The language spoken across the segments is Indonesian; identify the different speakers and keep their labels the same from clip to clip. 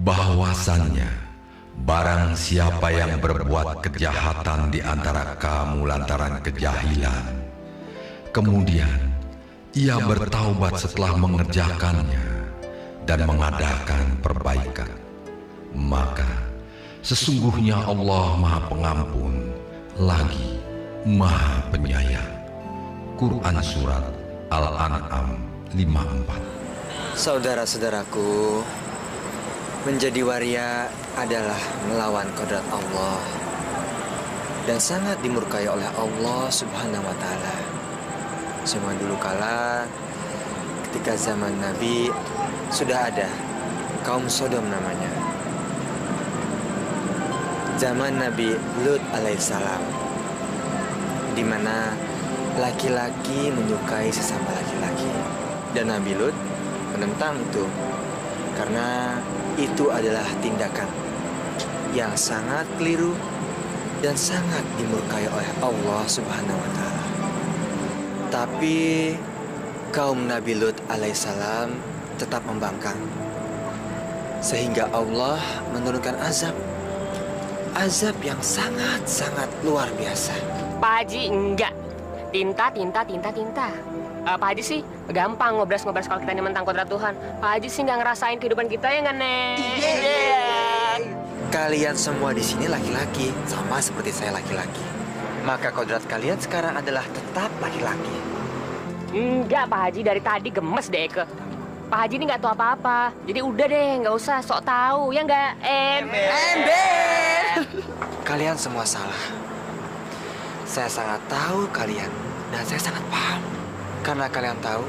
Speaker 1: bahwasannya barang siapa yang berbuat kejahatan di antara kamu lantaran kejahilan, kemudian ia bertaubat setelah mengerjakannya dan mengadakan perbaikan, maka sesungguhnya Allah Maha Pengampun lagi Maha Penyayang. Quran Surat Al-An'am 54.
Speaker 2: Saudara-saudaraku, menjadi waria adalah melawan kodrat Allah dan sangat dimurkai oleh Allah Subhanahu wa Ta'ala. Semua dulu kala ketika zaman Nabi sudah ada kaum Sodom namanya. Zaman Nabi Lut alaihissalam, di mana laki-laki menyukai sesama laki-laki, dan Nabi Lut menentang itu karena itu adalah tindakan yang sangat keliru dan sangat dimurkai oleh Allah Subhanahu wa Ta'ala. Tapi kaum Nabi Lut alaihissalam tetap membangkang, sehingga Allah menurunkan azab yang sangat luar biasa.
Speaker 3: Pak Haji enggak. Tinta. Pak Haji sih gampang ngobras-ngobras kalau kita ini mentang kodrat Tuhan. Pak Haji sih nggak ngerasain kehidupan kita ya nggak, Nek? Iya.
Speaker 2: Kalian semua di sini laki-laki, sama seperti saya laki-laki. Maka kodrat kalian sekarang adalah tetap laki-laki.
Speaker 3: Enggak, Pak Haji, dari tadi gemes deh ke. Pak Haji ini nggak tahu apa-apa. Jadi udah deh, nggak usah sok tahu, ya nggak?
Speaker 2: Ember. Kalian semua salah. Saya sangat tahu kalian dan saya sangat paham. Karena kalian tahu,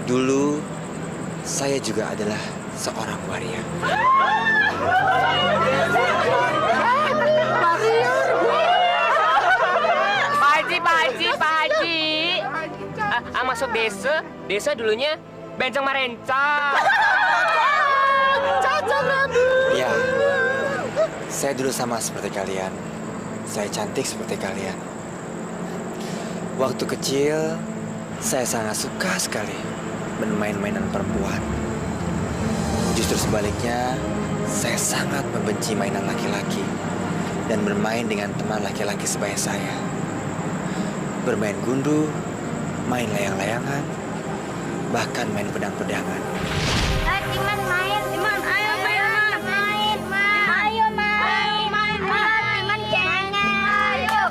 Speaker 2: dulu saya juga adalah seorang waria.
Speaker 3: Pak Haji. Masuk desa dulunya Bencong Marencong.
Speaker 2: Ya, saya dulu sama seperti kalian. Saya cantik seperti kalian. Waktu kecil, saya sangat suka sekali bermain mainan perempuan. Justru sebaliknya, saya sangat membenci mainan laki-laki dan bermain dengan teman laki-laki sebaya saya. Bermain gundu, main layang-layangan, bahkan main pedang-pedangan.
Speaker 4: Timan main, Timan ayo main, ayo main, Timan jangan, ayo,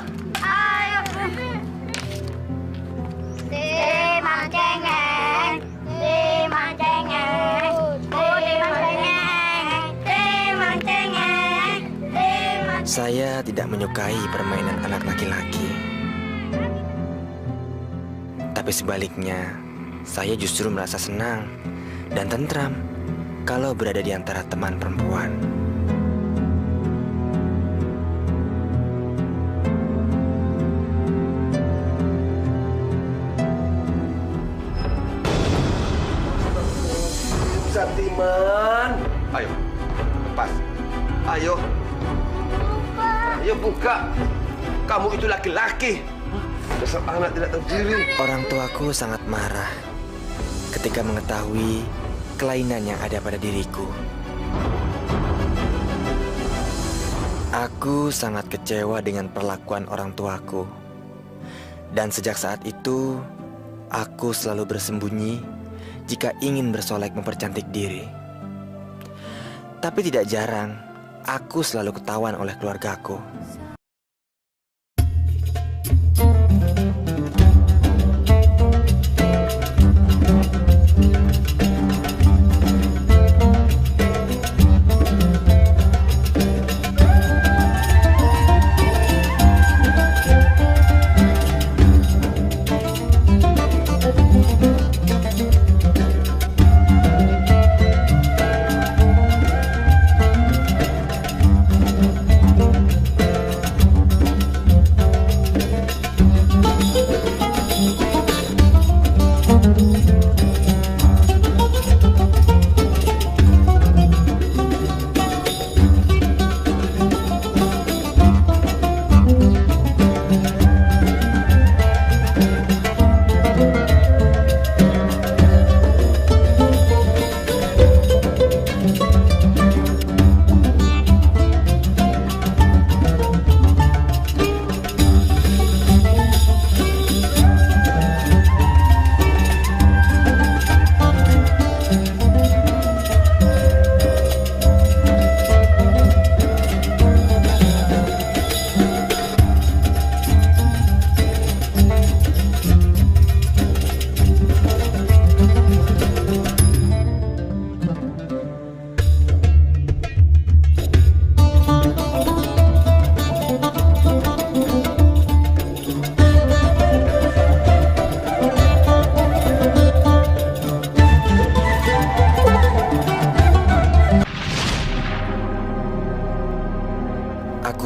Speaker 4: Timan cengeng, Timan cengeng, Timan cengeng.
Speaker 2: Saya tidak menyukai permainan anak laki-laki. Tapi sebaliknya, saya justru merasa senang dan tentram kalau berada di antara teman perempuan.
Speaker 5: Timan, ayo, lepas, ayo, ayo buka. Kamu itu laki-laki. Dasar anak tidak tahu diri.
Speaker 2: Orang tuaku sangat marah ketika mengetahui kelainan yang ada pada diriku. Aku sangat kecewa dengan perlakuan orang tuaku. Dan sejak saat itu, aku selalu bersembunyi jika ingin bersolek mempercantik diri. Tapi tidak jarang, aku selalu ketahuan oleh keluargaku.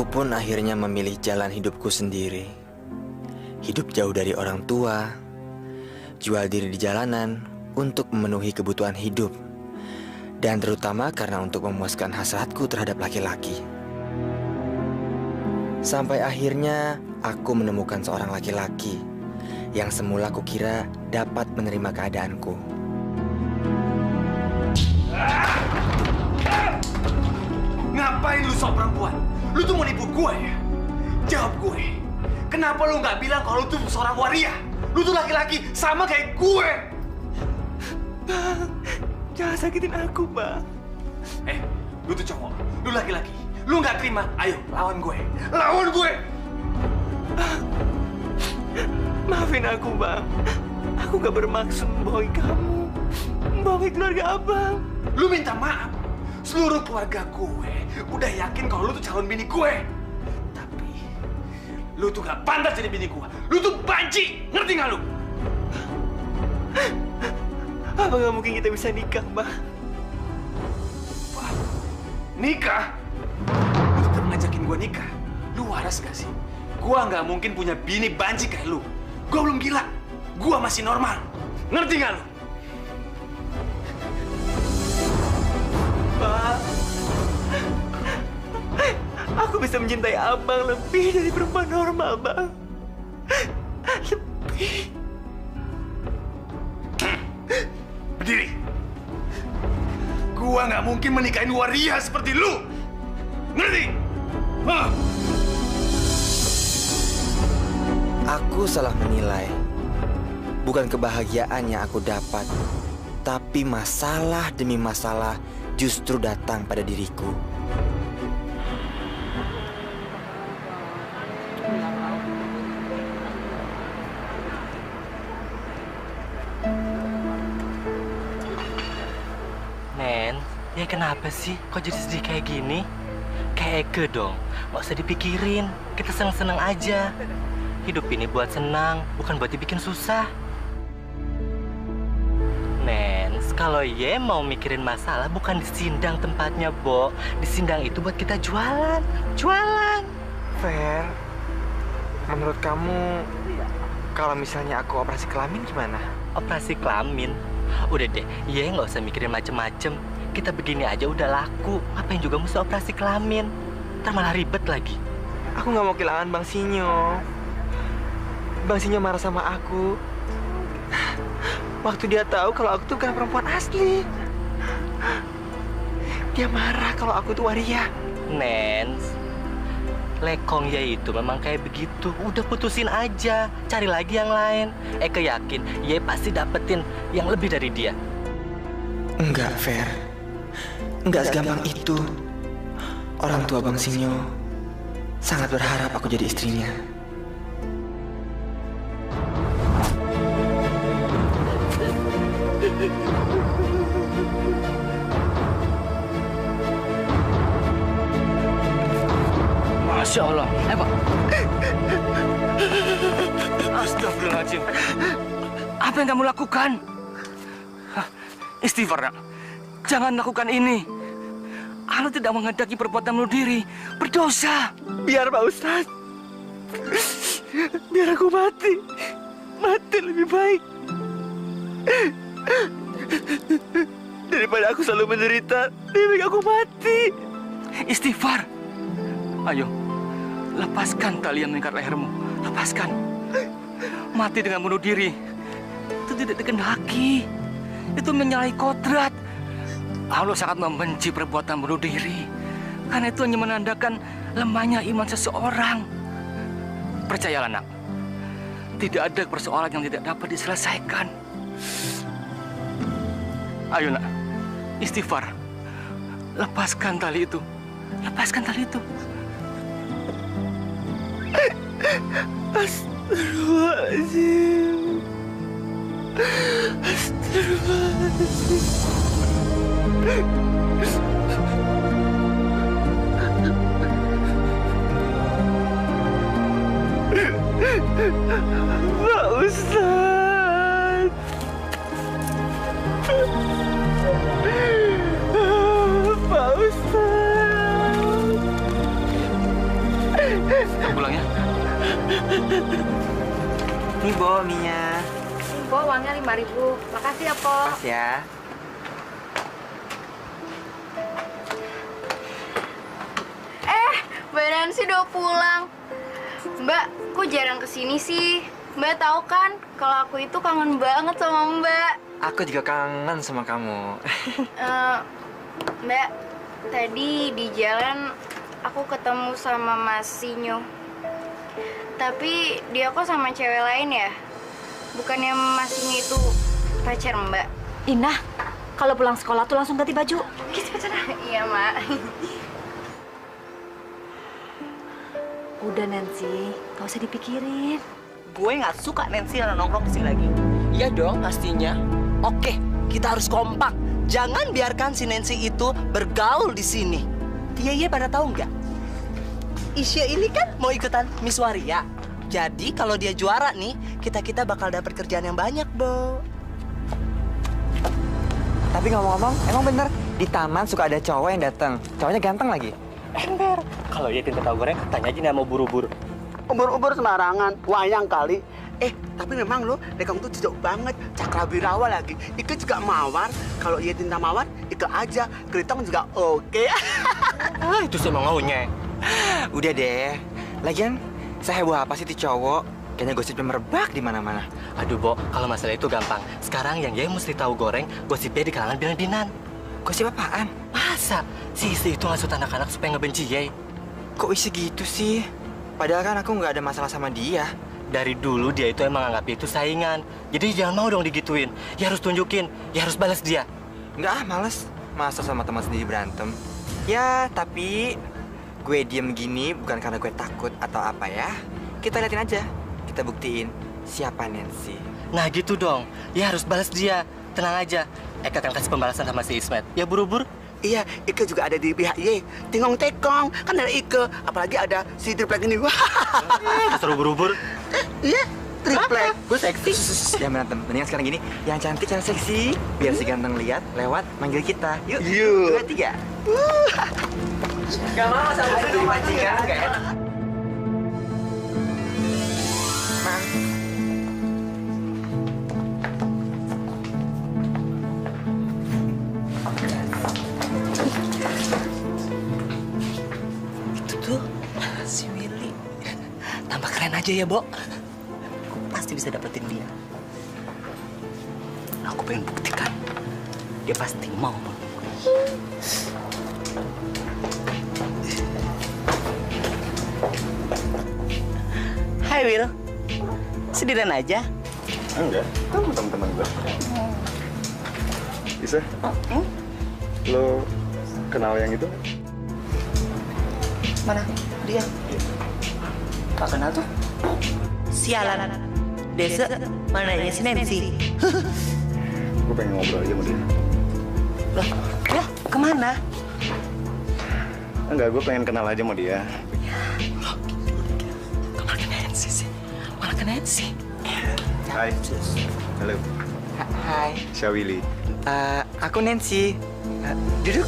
Speaker 2: Aku pun akhirnya memilih jalan hidupku sendiri. Hidup jauh dari orang tua, jual diri di jalanan untuk memenuhi kebutuhan hidup, dan terutama karena untuk memuaskan hasratku terhadap laki-laki. Sampai akhirnya aku menemukan seorang laki-laki yang semula kukira dapat menerima keadaanku.
Speaker 6: Ngapain lu sok perempuan? Lu tuh mau nipu gue ya? Jawab gue. Kenapa lu nggak bilang kalau lu tuh seorang waria? Lu tuh laki-laki sama kayak gue. Bang, jangan sakitin aku, Bang. Lu tuh cowok. Lu laki-laki. Lu nggak terima? Ayo, lawan gue. Lawan gue! Maafin aku, Bang. Aku nggak bermaksud membohongi kamu. Membohongi keluarga Abang. Lu minta maaf. Seluruh keluarga gue udah yakin kalau lu tuh calon bini gue. Tapi lu tuh gak pantas jadi bini gue. Lu tuh banci, ngerti gak lu? Apa gak mungkin kita bisa nikah, Bang? Wah, nikah? Lu tetap ngajakin gue nikah? Lu waras gak sih? Gue gak mungkin punya bini banci kayak lu. Gue belum gila. Gue masih normal. Ngerti gak lu? Bang, aku bisa mencintai Abang lebih dari perempuan normal, Bang. Lebih. Berdiri. Gua nggak mungkin menikahin waria seperti lu. Ngerti? Hah?
Speaker 2: Aku salah menilai. Bukan kebahagiaan yang aku dapat, tapi masalah demi masalah justru datang pada diriku.
Speaker 7: Nen, ya kenapa sih? Kok jadi sedih kayak gini? Kayak Eke dong, nggak usah dipikirin. Kita seneng-seneng aja. Hidup ini buat senang, bukan buat dibikin susah. Nens, kalau Ye mau mikirin masalah, bukan di sindang tempatnya, Bo. Di sindang itu buat kita jualan. Jualan.
Speaker 2: Fer, menurut kamu kalau misalnya aku operasi kelamin gimana?
Speaker 7: Operasi kelamin? Udah deh, Ye nggak usah mikirin macem-macem. Kita begini aja udah laku. Ngapain juga mesti operasi kelamin? Ntar malah ribet lagi.
Speaker 2: Aku nggak mau kehilangan Bang Sinyo. Bang Sinyo marah sama aku. Waktu dia tahu kalau aku tuh bukan perempuan asli. Dia marah kalau aku tuh waria.
Speaker 7: Nens, lekong ya itu memang kayak begitu. Udah putusin aja, cari lagi yang lain. Eke yakin Ye pasti dapetin yang lebih dari dia.
Speaker 2: Enggak, Fer. Enggak segampang itu. Orang tua Bang Sinyo sangat berharap aku jadi istrinya.
Speaker 7: Masya Allah. Pak. Astagfirullahaladzim. Apa yang kamu lakukan? Istighfar, nak. Jangan lakukan ini. Allah tidak menghendaki perbuatan bunuh diri. Berdosa.
Speaker 2: Biar Pak Ustaz. Biar aku mati. Mati lebih baik. Daripada aku selalu menderita, lebih baik aku mati.
Speaker 7: Istighfar. Ayo, lepaskan tali yang mengikat lehermu. Lepaskan. Mati dengan bunuh diri itu tidak dikehendaki. Itu menyalahi kodrat. Allah sangat membenci perbuatan bunuh diri. Karena itu hanya menandakan lemahnya iman seseorang. Percayalah, nak. Tidak ada persoalan yang tidak dapat diselesaikan. Ayo, nak. Istighfar. Lepaskan tali itu. Lepaskan tali itu.
Speaker 2: Astagfirullahaladzim. Pak Ustaz. Pak Ustaz. Nih, Bo, mie-nya.
Speaker 4: Po, uangnya 5.000. Makasih ya, Po.
Speaker 2: Pas ya.
Speaker 4: Mbak Nancy udah pulang. Mbak, kok jarang kesini sih? Mbak tahu kan, kalau aku itu kangen banget sama Mbak.
Speaker 2: Aku juga kangen sama kamu.
Speaker 4: Mbak, tadi di jalan aku ketemu sama Mas Sinyo. Tapi dia kok sama cewek lain ya? Bukannya Mas Sinyo itu pacar Mbak?
Speaker 8: Inah, kalau pulang sekolah tuh langsung ganti baju.
Speaker 4: Iya, Mak.
Speaker 8: Udah Nancy, gak usah dipikirin.
Speaker 9: Gue nggak suka Nancy nongkrong di sini lagi.
Speaker 6: Iya dong, pastinya.
Speaker 9: Oke, kita harus kompak. Jangan biarkan si Nancy itu bergaul di sini. Dia pada tahu nggak? Isya ini kan mau ikutan Miss Waria. Jadi kalau dia juara nih, kita bakal dapat kerjaan yang banyak, Bo.
Speaker 2: Tapi ngomong-ngomong, emang bener di taman suka ada cowok yang datang. Cowoknya ganteng lagi.
Speaker 7: Ember. Kalau dia tinta tahu goreng, tanya aja nih sama buru-buru.
Speaker 10: Ubur-ubur sembarangan, wayang kali. Tapi memang lo, dekang tuh jauh banget, cakrabirawa lagi. Ike juga mawar, kalau ia tinta mawar, Ike aja. Keritong juga oke.
Speaker 7: Itu sih emang maunya.
Speaker 2: Udah deh. Lagian, saya heboh apa sih ti cowok? Kayaknya gosipnya merebak di mana-mana.
Speaker 7: Aduh, Bo, kalau masalah itu gampang. Sekarang yang dia mesti tahu goreng, gosipnya di kalangan binan-binan.
Speaker 2: Gosip apaan?
Speaker 7: Masa? Si istri itu ngasut anak-anak supaya ngebenci Ye.
Speaker 2: Kok isi gitu sih? Padahal kan aku nggak ada masalah sama dia.
Speaker 7: Dari dulu dia itu emang anggap itu saingan. Jadi jangan mau dong digituin. Ya harus tunjukin, ya harus balas dia.
Speaker 2: Nggak males. Masa sama teman sendiri berantem? Ya, tapi gue diem gini bukan karena gue takut atau apa ya. Kita liatin aja. Kita buktiin siapa Nancy.
Speaker 7: Nah gitu dong, ya harus balas dia. Tenang aja, Eka akan kasih pembalasan sama si Ismet. Ya buru-buru.
Speaker 10: Iya, Ike juga ada di pihak Ye. Tingong tekong, kan ada Ike. Apalagi ada si triplek ini.
Speaker 7: Seru buru-buru.
Speaker 10: Iya, triplek.
Speaker 2: Gue seksi. Jangan berantem. Mendingan sekarang gini, yang cantik, yang seksi. Biar si ganteng lihat, lewat, manggil kita. Yuk,
Speaker 10: Yuk.
Speaker 2: 2, 3.
Speaker 10: Gak mau sama
Speaker 2: Aduh, pancingan, gak enak. Mang.
Speaker 9: Itu tuh si Willy. Tambah keren aja ya, Bo. Aku pasti bisa dapetin dia. Aku pengen buktikan. Dia pasti mau. Hai, Will. Sendirian aja?
Speaker 11: Enggak, kamu teman-teman gue. Bisa? Lo kenal yang itu?
Speaker 9: Mana? Dia? Gak kenal tuh? Sialan. Desa, mananya si Nancy?
Speaker 11: Gue pengen ngobrol aja sama dia.
Speaker 9: Loh, kemana?
Speaker 11: Enggak, gue pengen kenal aja sama dia.
Speaker 9: Kemana ke Nancy sih? Mana ke Nancy?
Speaker 11: Hai. Halo.
Speaker 2: Hai.
Speaker 11: Saya Willy.
Speaker 2: Aku Nancy. Duduk.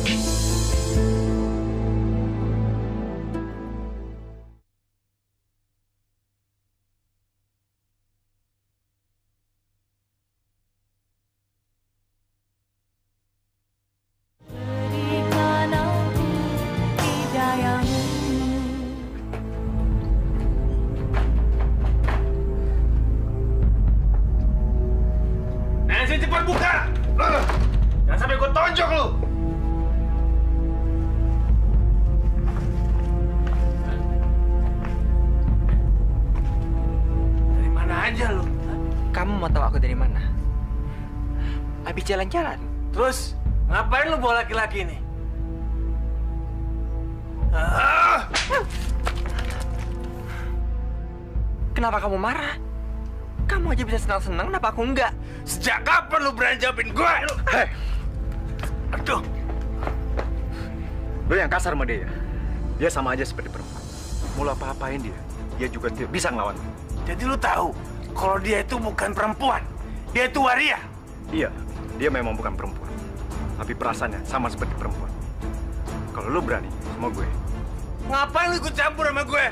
Speaker 5: Nancy, cepat buka! Jangan sampai gue tonjok lu! Dari mana aja lu?
Speaker 2: Kamu mau tahu aku dari mana? Habis jalan-jalan.
Speaker 5: Terus, ngapain lu bawa laki-laki ini? Ah!
Speaker 2: Kenapa kamu marah? Kamu aja bisa senang-senang, kenapa aku enggak?
Speaker 5: Sejak kapan lu berani jawabin gue?
Speaker 11: Hei,
Speaker 5: Aduh!
Speaker 11: lo yang kasar sama dia ya? Dia sama aja seperti perempuan. Mau lo apa-apain dia, dia juga tidak bisa ngelawan.
Speaker 5: Jadi lu tahu, kalau dia itu bukan perempuan. Dia itu waria.
Speaker 11: Iya, dia memang bukan perempuan. Tapi perasaannya sama seperti perempuan. Kalau lo berani sama gue,
Speaker 5: Ngapain lu ikut campur sama gue?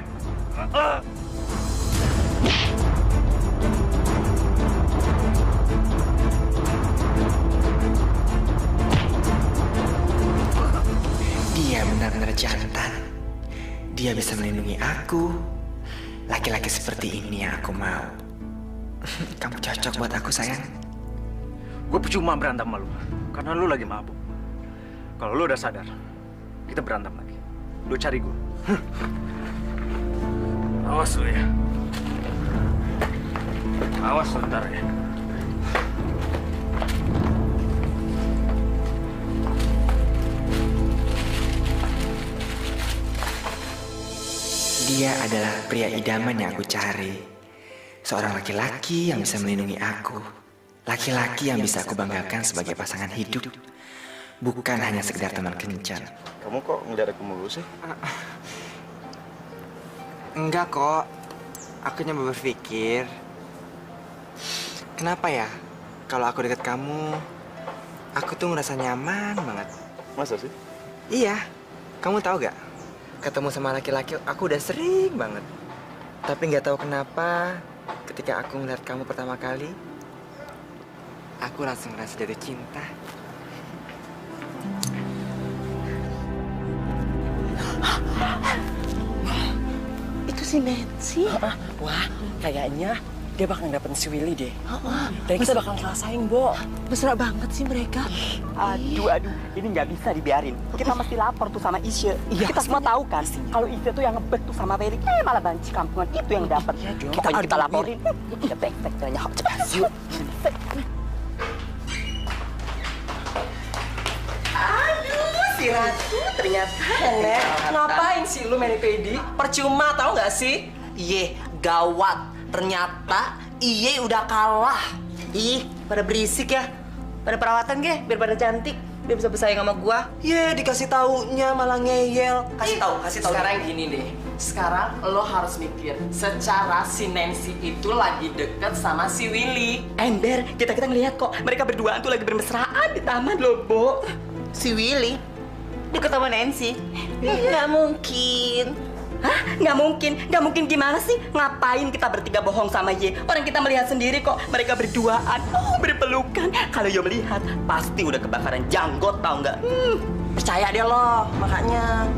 Speaker 2: Dia benar-benar jantan. Dia bisa melindungi aku. Laki-laki seperti ini yang aku mau. Kamu cocok buat aku, sayang.
Speaker 11: Gue percuma berantem sama lu, karena lu lagi mabuk. Kalau lu udah sadar, kita berantem lagi. Lu cari gue. Awas lu ya. Awas sebentar ya.
Speaker 2: Dia adalah pria idaman yang aku cari. Seorang laki-laki yang bisa melindungi aku. Laki-laki yang bisa aku banggakan sebagai pasangan hidup. Bukan hanya sekedar teman kencan.
Speaker 11: Kamu kok ngeliat aku mulu sih?
Speaker 2: Enggak kok. Aku nyoba berpikir. Kenapa ya? Kalau aku dekat kamu, aku tuh ngerasa nyaman banget.
Speaker 11: Masa sih?
Speaker 2: Iya. Kamu tahu gak? Ketemu sama laki-laki aku udah sering banget. Tapi nggak tahu kenapa ketika aku ngeliat kamu pertama kali, aku langsung ngerasa jatuh cinta.
Speaker 9: Itu si Nancy.
Speaker 12: Wah, kayaknya dia bakal dapetin si Willy deh. Dan kita bakal ngerasain, Bo.
Speaker 9: Mesra banget sih mereka.
Speaker 12: Aduh, ini nggak bisa dibiarin. Kita mesti lapor tuh sama Isya. Kita semua tahu kan, kalau Isya tuh yang ngebet tuh sama Willy. Malah banci kampungan itu yang dapet. Pokoknya kita laporin. Kita tek-tek tanya hak cepat. Yuk.
Speaker 9: Si Ratu ternyata Nek. Ngapain sih lu main pedi? Percuma tau gak sih? Iye, gawat. Ternyata Iye udah kalah. Ih, pada berisik ya. Pada perawatan ge, biar pada cantik. Biar bisa bersaing sama gua. Ye, dikasih taunya malah ngeyel. Kasih tahu.
Speaker 12: Sekarang gini deh. Sekarang lo harus mikir, secara si Nancy itu lagi deket sama si Willy. Ember, kita ngeliat kok. Mereka berduaan tuh lagi bermesraan di taman loh, Bo.
Speaker 9: Si Willy deket sama Nancy? Nggak mungkin.
Speaker 12: Hah? Nggak mungkin? Nggak mungkin gimana sih? Ngapain kita bertiga bohong sama Ye? Orang kita melihat sendiri kok mereka berduaan, berpelukan. Kalau Yo melihat, pasti udah kebakaran janggot, tau nggak?
Speaker 9: Percaya deh lo, makanya.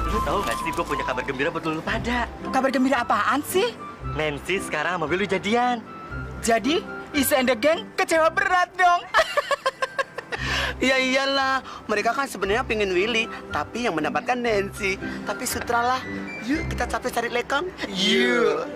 Speaker 12: Lu tahu nggak sih, gue punya kabar gembira buat lu pada.
Speaker 9: Kabar gembira apaan sih?
Speaker 12: Nancy sekarang sama Willy jadian.
Speaker 9: Jadi, Isa and the Gang kecewa berat dong. Ya iyalah, mereka kan sebenarnya pengen Willy, tapi yang mendapatkan Nancy. Tapi sutralah, yuk kita capek cari lekang. Yuk.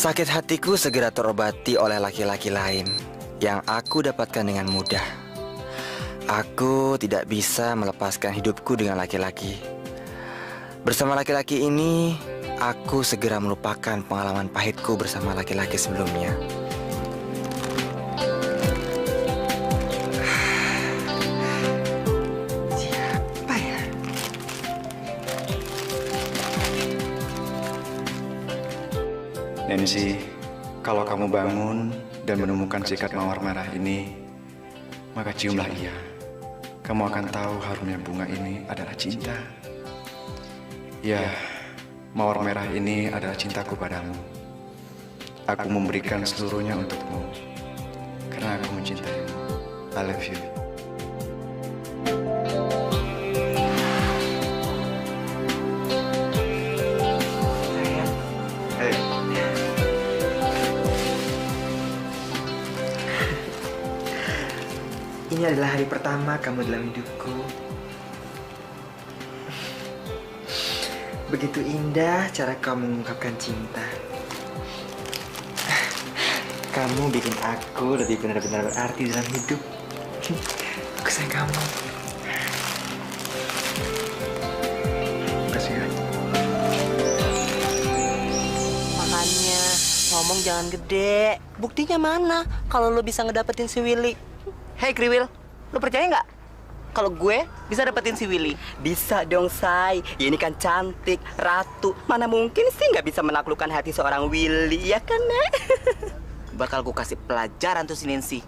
Speaker 2: Sakit hatiku segera terobati oleh laki-laki lain yang aku dapatkan dengan mudah. Aku tidak bisa melepaskan hidupku dengan laki-laki. Bersama laki-laki ini, aku segera melupakan pengalaman pahitku bersama laki-laki sebelumnya. Siapa ya?
Speaker 11: Nancy, kalau kamu bangun dan menemukan sikat mawar merah ini, maka ciumlah ia. Kamu akan tahu harumnya bunga ini adalah cinta. Ya, mawar merah ini adalah cintaku padamu. Aku memberikan seluruhnya untukmu, karena aku mencintaimu. I love you.
Speaker 2: Ini adalah hari pertama kamu dalam hidupku. Begitu indah cara kamu mengungkapkan cinta. Kamu bikin aku lebih benar-benar berarti dalam hidup. Aku sayang kamu.
Speaker 11: Makasih ya.
Speaker 9: Makanya ngomong jangan gede. Buktinya mana kalau lo bisa ngedapetin si Willy? Hei Kriwil, lo percaya nggak kalau gue bisa dapetin si Willy?
Speaker 12: Bisa dong, Say. Ya, ini kan cantik, ratu. Mana mungkin sih nggak bisa menaklukkan hati seorang Willy, ya kan, Nek?
Speaker 9: Bakal gue kasih pelajaran tuh si Nancy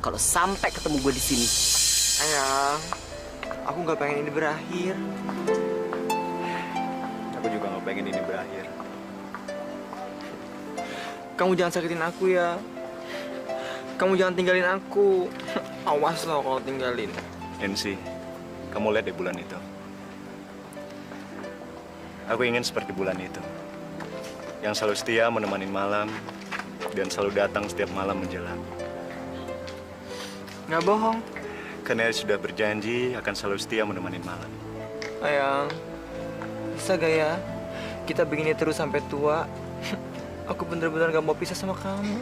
Speaker 9: kalau sampai ketemu gue di sini.
Speaker 2: Sayang, aku nggak pengen ini berakhir.
Speaker 11: Aku juga nggak pengen ini berakhir.
Speaker 2: Kamu jangan sakitin aku ya. Kamu jangan tinggalin aku. Awas loh kalau tinggalin.
Speaker 11: Nancy, kamu lihat deh bulan itu. Aku ingin seperti bulan itu. Yang selalu setia menemani malam dan selalu datang setiap malam menjelang.
Speaker 2: Nggak bohong.
Speaker 11: Karena dia sudah berjanji akan selalu setia menemani malam.
Speaker 2: Sayang, bisa gak ya kita begini terus sampai tua? Aku bener-bener gak mau pisah sama kamu.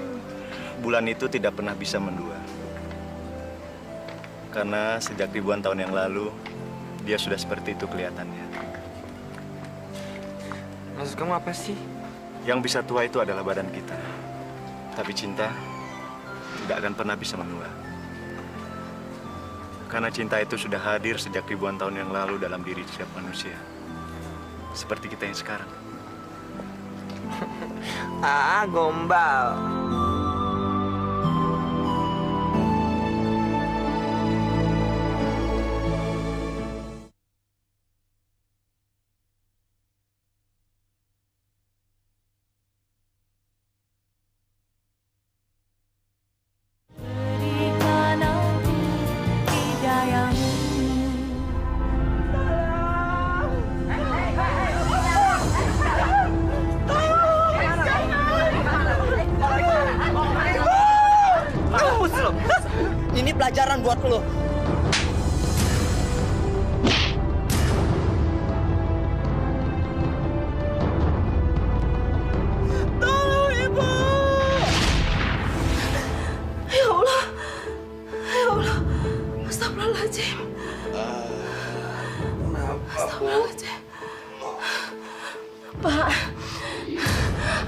Speaker 11: Bulan itu tidak pernah bisa mendua. Karena sejak ribuan tahun yang lalu, dia sudah seperti itu kelihatannya.
Speaker 2: Maksud kamu apa sih?
Speaker 11: Yang bisa tua itu adalah badan kita. Tapi cinta tidak akan pernah bisa menua. Karena cinta itu sudah hadir sejak ribuan tahun yang lalu dalam diri setiap manusia. Seperti kita yang sekarang.
Speaker 2: Gombal.
Speaker 9: Ini pelajaran buat lo.
Speaker 13: Tolong, Ibu! Ya Allah. Ya Allah. Astagfirullahaladzim. Astagfirullahaladzim. Pak,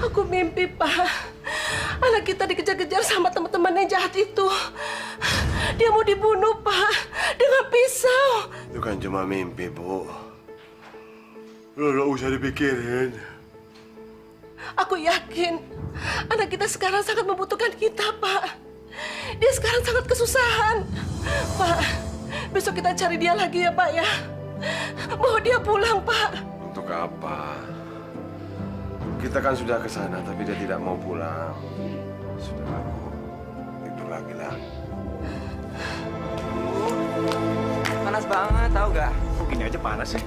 Speaker 13: aku mimpi, Pak. Anak kita dikejar-kejar sama teman-teman yang jahat itu. Dia mau dibunuh, Pak, dengan pisau.
Speaker 14: Itu kan cuma mimpi, Bu. Lu nggak usah dipikirin.
Speaker 13: Aku yakin anak kita sekarang sangat membutuhkan kita, Pak. Dia sekarang sangat kesusahan. Pak, besok kita cari dia lagi ya, Pak ya. Bawa dia pulang, Pak.
Speaker 14: Untuk apa? Kita kan sudah ke sana, tapi dia tidak mau pulang. Sudah, Bu. Tidur lagi lah.
Speaker 2: Panas banget, tahu gak?
Speaker 11: Kok gini aja panas sih?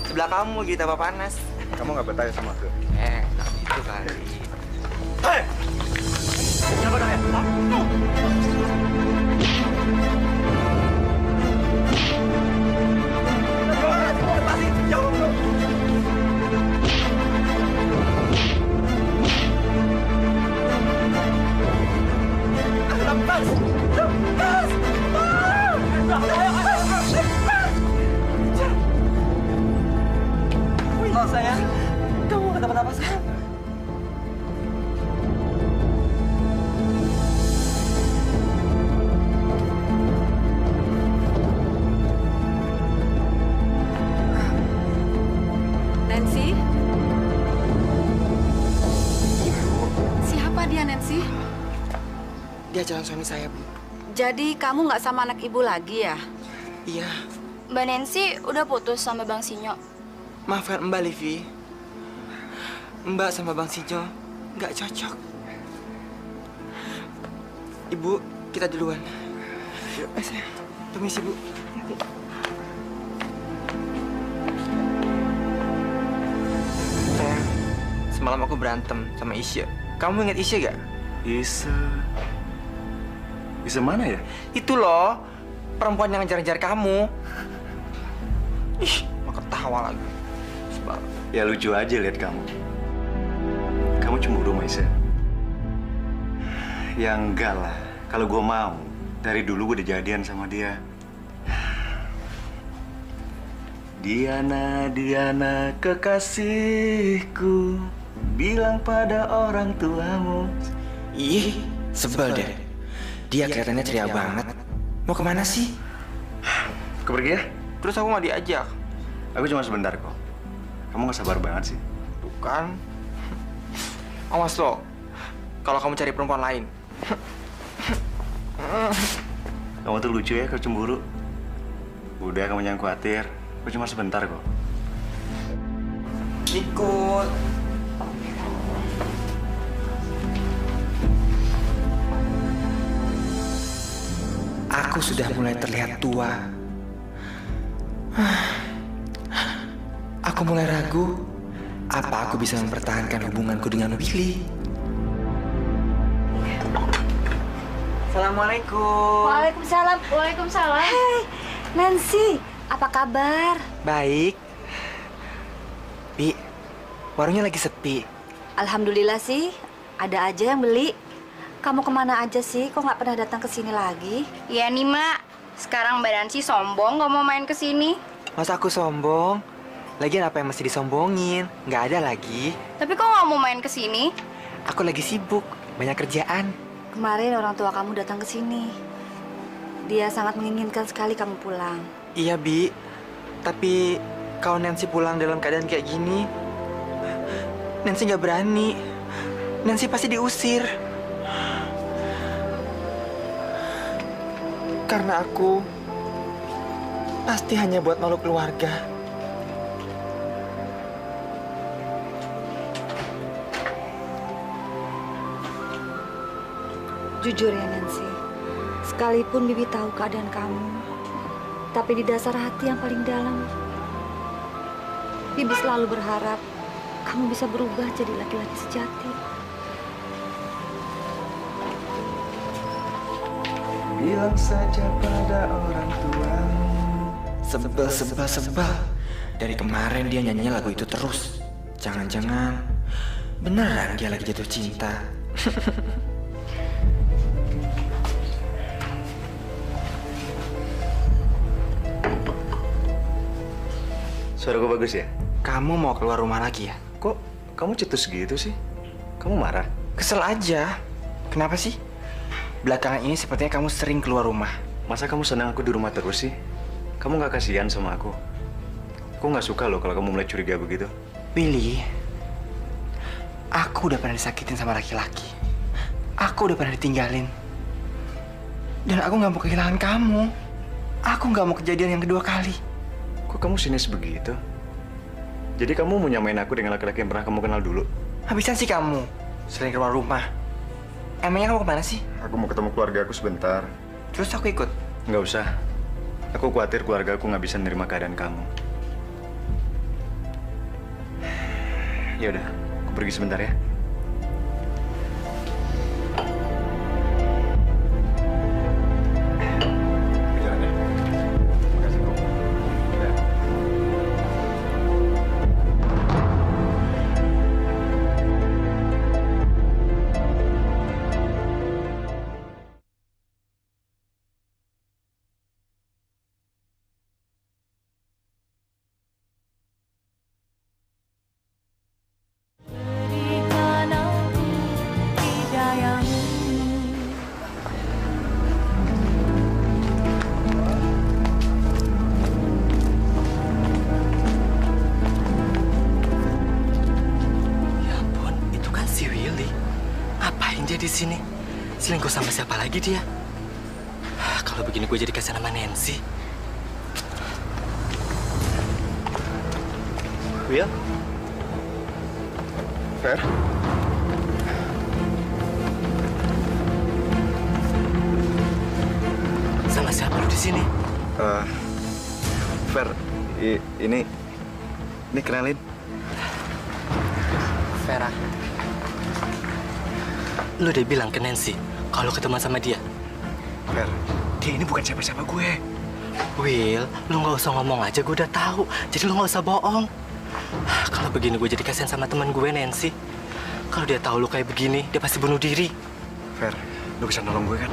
Speaker 2: Sebelah kamu lagi tambah panas.
Speaker 11: Kamu nggak bertanya sama aku?
Speaker 2: Itu kali.
Speaker 11: Hei! Siapa dah ya?
Speaker 13: Lepas! Lepas!
Speaker 2: Oh, sayang, kamu nggak dapat apa sayang?
Speaker 15: Nancy? Siapa dia, Nancy?
Speaker 2: Dia calon suami saya, Bu.
Speaker 15: Jadi kamu nggak sama anak ibu lagi ya?
Speaker 2: Iya.
Speaker 4: Mbak Nancy udah putus sama Bang Sinyo.
Speaker 2: Maafkan Mbak Livi. Mbak sama Bang Sinyo nggak cocok. Ibu, kita duluan. Yuk. Sayang, permisi, Bu. Sayang, semalam aku berantem sama Isya. Kamu ingat Isya gak?
Speaker 11: Isya? Isya mana ya?
Speaker 2: Itu loh, perempuan yang ngejar-ngejar kamu. Ih, mau ketawa lagi.
Speaker 11: Ya lucu aja lihat kamu. Kamu cemburu sama Isya? Ya enggak lah. Kalau gue mau, dari dulu gue udah jadian sama dia. Diana, Diana, kekasihku, bilang pada orang tuamu.
Speaker 2: Ih, sebel deh. Dia kelihatannya ceria banget. Mau kemana sih?
Speaker 11: Aku pergi ya?
Speaker 2: Terus aku nggak diajak.
Speaker 11: Aku cuma sebentar kok. Kamu nggak sabar banget sih.
Speaker 2: Bukan. Awas lo, kalau kamu cari perempuan lain.
Speaker 11: Kamu tuh lucu ya, kau cemburu. Udah, kamu jangan khawatir. Aku cuma sebentar kok.
Speaker 2: Ikut. Aku sudah mulai terlihat tua. Aku mulai ragu, apa aku bisa mempertahankan hubunganku dengan Willy? Assalamualaikum.
Speaker 8: Waalaikumsalam.
Speaker 4: Waalaikumsalam.
Speaker 8: Hei, Nancy, apa kabar?
Speaker 2: Baik. Bi, warungnya lagi sepi.
Speaker 8: Alhamdulillah sih, ada aja yang beli. Kamu kemana aja sih? Kok nggak pernah datang ke sini lagi?
Speaker 4: Ya nih, Mak. Sekarang Mbak Nancy sombong nggak mau main ke sini.
Speaker 2: Masa aku sombong? Lagian apa yang mesti disombongin? Nggak ada lagi.
Speaker 4: Tapi kok nggak mau main ke sini?
Speaker 2: Aku lagi sibuk, banyak kerjaan.
Speaker 8: Kemarin orang tua kamu datang ke sini. Dia sangat menginginkan sekali kamu pulang.
Speaker 2: Iya, Bi. Tapi kalau Nancy pulang dalam keadaan kayak gini, Nancy nggak berani. Nancy pasti diusir. Karena aku pasti hanya buat malu keluarga.
Speaker 8: Jujur ya Nancy, sekalipun Bibi tahu keadaan kamu, tapi di dasar hati yang paling dalam, Bibi selalu berharap kamu bisa berubah jadi laki-laki sejati.
Speaker 11: Bilang saja pada orang tuamu.
Speaker 2: Sebel. Dari kemarin dia nyanyinya lagu itu terus. Jangan-jangan beneran dia lagi jatuh cinta.
Speaker 11: Suara gue bagus ya?
Speaker 2: Kamu mau keluar rumah lagi ya?
Speaker 11: Kok kamu cetus gitu sih? Kamu marah?
Speaker 2: Kesel aja. Kenapa sih? Belakangan ini sepertinya kamu sering keluar rumah.
Speaker 11: Masa kamu senang aku di rumah terus sih? Kamu nggak kasihan sama aku? Aku nggak suka loh kalau kamu mulai curiga begitu.
Speaker 2: Billy, aku udah pernah disakitin sama laki-laki. Aku udah pernah ditinggalin. Dan aku nggak mau kehilangan kamu. Aku nggak mau kejadian yang kedua kali.
Speaker 11: Kok kamu sinis begitu? Jadi kamu mau nyamain aku dengan laki-laki yang pernah kamu kenal dulu?
Speaker 2: Habisan sih kamu, sering keluar rumah. Emangnya kamu kemana sih?
Speaker 11: Aku mau ketemu keluarga aku sebentar.
Speaker 2: Terus aku ikut?
Speaker 11: Nggak usah. Aku khawatir keluarga aku nggak bisa menerima keadaan kamu. Ya udah, aku pergi sebentar ya.
Speaker 7: Di sini selingkuh sama siapa lagi dia? Kalau begini gue jadi kasihan sama Nancy.
Speaker 11: Will? Fer?
Speaker 7: Sama siapa lu di sini?
Speaker 11: Fer, ini kenalin.
Speaker 2: Vera.
Speaker 7: Lu udah bilang ke Nancy kalau ketemu sama dia?
Speaker 11: Fer, dia ini bukan siapa-siapa gue.
Speaker 7: Will, lu nggak usah ngomong aja, gue udah tahu. Jadi lu nggak usah bohong. Kalau begini gue jadi kasihan sama teman gue Nancy. Kalau dia tahu lu kayak begini, dia pasti bunuh diri.
Speaker 11: Fer, Lu bisa nolong gue kan?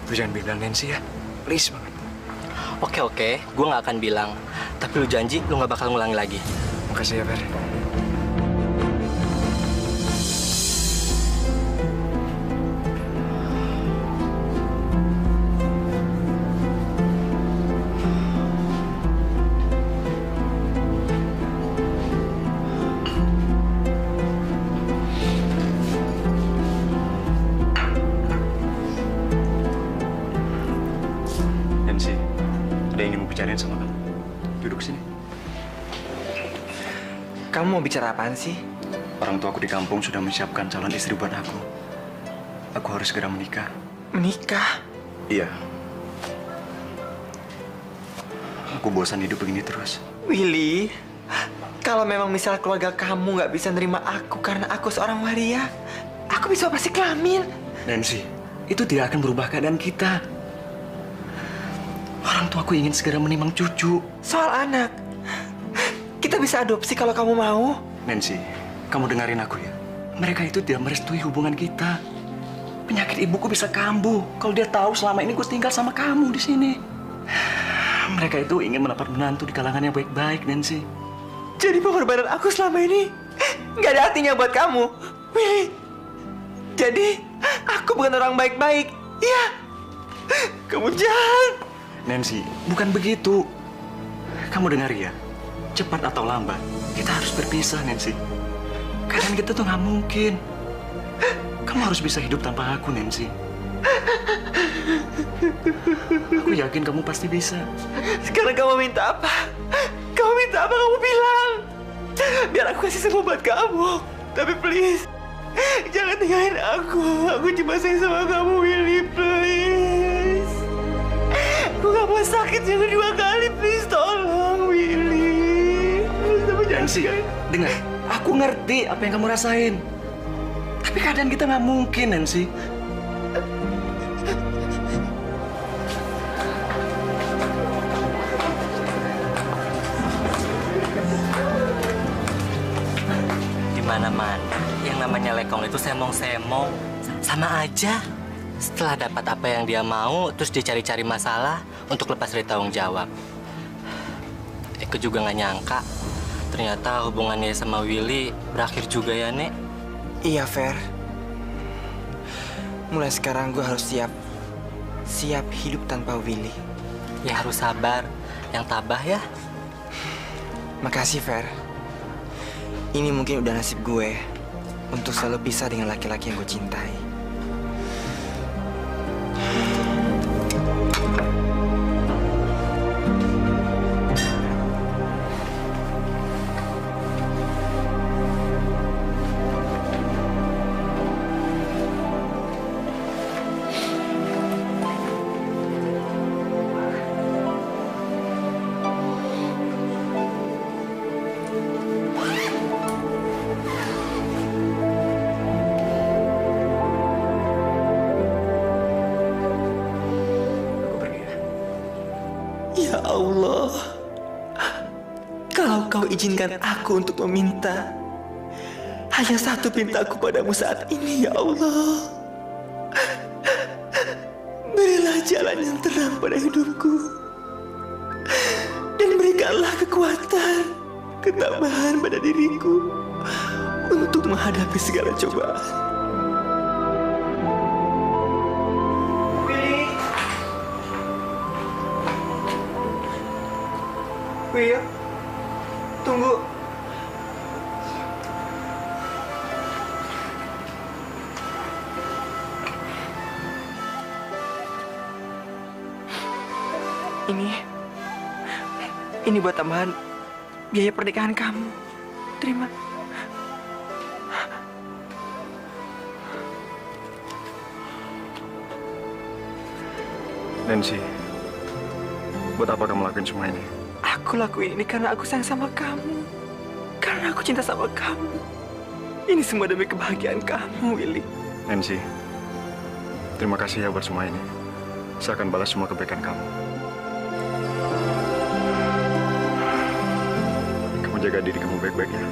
Speaker 11: Lu jangan bilang Nancy ya, please banget.
Speaker 9: Oke, gue nggak akan bilang. Tapi lu janji lu nggak bakal ngulangi lagi.
Speaker 11: Makasih ya, Fer. Nancy, ada yang ingin mau bicarain sama kamu. Duduk sini.
Speaker 2: Kamu mau bicara apaan sih?
Speaker 11: Orang tua aku di kampung sudah menyiapkan calon istri buat aku. Aku harus segera menikah.
Speaker 2: Menikah?
Speaker 11: Iya. Aku bosan hidup begini terus.
Speaker 2: Willy, kalau memang misal keluarga kamu nggak bisa nerima aku karena aku seorang waria, aku bisa operasi kelamin.
Speaker 11: Nancy, itu tidak akan berubah keadaan kita. Orang tua aku ingin segera menimang cucu.
Speaker 2: Soal anak, kita bisa adopsi kalau kamu mau.
Speaker 11: Nancy, kamu dengerin aku ya. Mereka itu tidak merestui hubungan kita. Penyakit ibuku bisa kambuh kalau dia tahu selama ini gue tinggal sama kamu di sini. Mereka itu ingin mendapat menantu di kalangan yang baik-baik, Nancy.
Speaker 2: Jadi pengorbanan aku selama ini nggak ada artinya buat kamu, Willy. Jadi aku bukan orang baik-baik, iya. Kamu jahat.
Speaker 11: Nancy, bukan begitu. Kamu dengar ya, cepat atau lambat, kita harus berpisah, Nancy. Keadaan kita tuh nggak mungkin. Kamu harus bisa hidup tanpa aku, Nancy. Aku yakin kamu pasti bisa.
Speaker 2: Sekarang kamu minta apa? Kamu minta apa? Kamu bilang. Biar aku kasih semua buat kamu. Tapi please, jangan tinggalin aku. Aku cuma sayang sama kamu, Willy, please. Aku gak mau sakit yang kedua kali, please tolong, Willy.
Speaker 11: Nancy, dengar. Aku ngerti apa yang kamu rasain. Tapi keadaan kita nggak mungkin, Nancy.
Speaker 9: Dimana-mana yang namanya lekong itu semong-semong. Sama aja. Setelah dapat apa yang dia mau, terus dia cari-cari masalah untuk lepas dari tanggung jawab. Aku juga nggak nyangka. Ternyata hubungannya sama Willy berakhir juga ya, Nek.
Speaker 2: Iya, Fer. Mulai sekarang gue harus siap hidup tanpa Willy.
Speaker 9: Ya harus sabar, yang tabah ya.
Speaker 2: Makasih, Fer. Ini mungkin udah nasib gue untuk selalu pisah dengan laki-laki yang gue cintai. Ya Allah, kalau kau izinkan aku untuk meminta, hanya satu pintaku padamu saat ini, ya Allah. Berilah jalan yang terang pada hidupku, dan berikanlah kekuatan, ketabahan pada diriku untuk menghadapi segala cobaan. Will, tunggu. Ini buat tambahan biaya pernikahan kamu. Terima.
Speaker 11: Nancy, buat apa kamu lakuin semua ini?
Speaker 2: Aku lakuin ini karena aku sayang sama kamu. Karena aku cinta sama kamu. Ini semua demi kebahagiaan kamu, Willy.
Speaker 11: Nancy, terima kasih ya buat semua ini. Saya akan balas semua kebaikan kamu. Kamu jaga diri kamu baik-baik ya.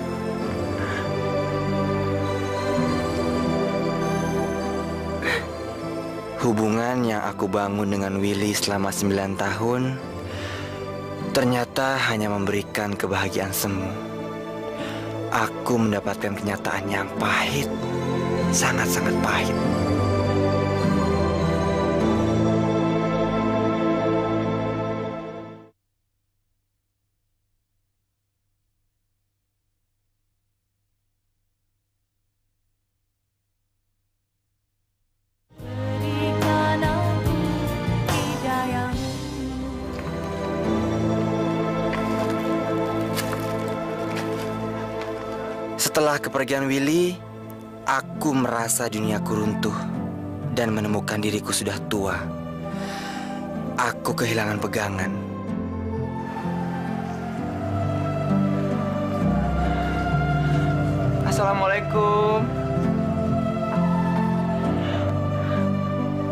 Speaker 2: Hubungan yang aku bangun dengan Willy selama 9 tahun ternyata hanya memberikan kebahagiaan semu. Aku mendapatkan kenyataan yang pahit, sangat-sangat pahit. Setelah kepergian Willy, aku merasa duniaku runtuh dan menemukan diriku sudah tua. Aku kehilangan pegangan.
Speaker 6: Assalamualaikum.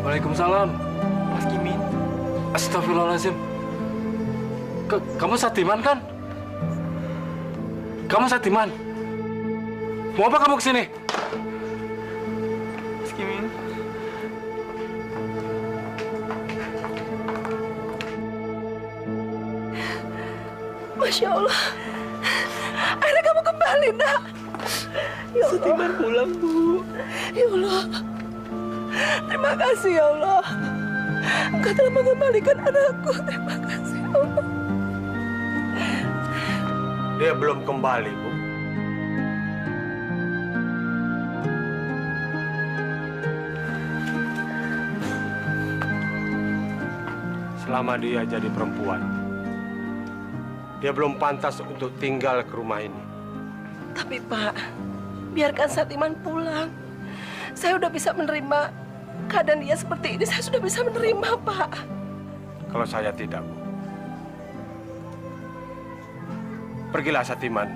Speaker 7: Waalaikumsalam. Mas Kimin. Astagfirullahaladzim. Kamu Satiman kan? Kamu Satiman? Mau apa kamu kesini?
Speaker 6: Mas Kimin.
Speaker 13: Masya Allah. Akhirnya kamu kembali, nak. Ya Allah.
Speaker 6: Satiman pulang, Bu.
Speaker 13: Ya Allah. Terima kasih, ya Allah. Engkau telah mengembalikan anakku. Terima kasih, ya Allah.
Speaker 14: Dia belum kembali, Bu. Selama dia jadi perempuan, dia belum pantas untuk tinggal ke rumah ini.
Speaker 13: Tapi Pak, biarkan Satiman pulang. Saya udah bisa menerima keadaan dia seperti ini. Saya sudah bisa menerima, Pak.
Speaker 14: Kalau saya tidak, Bu. Pergilah, Satiman.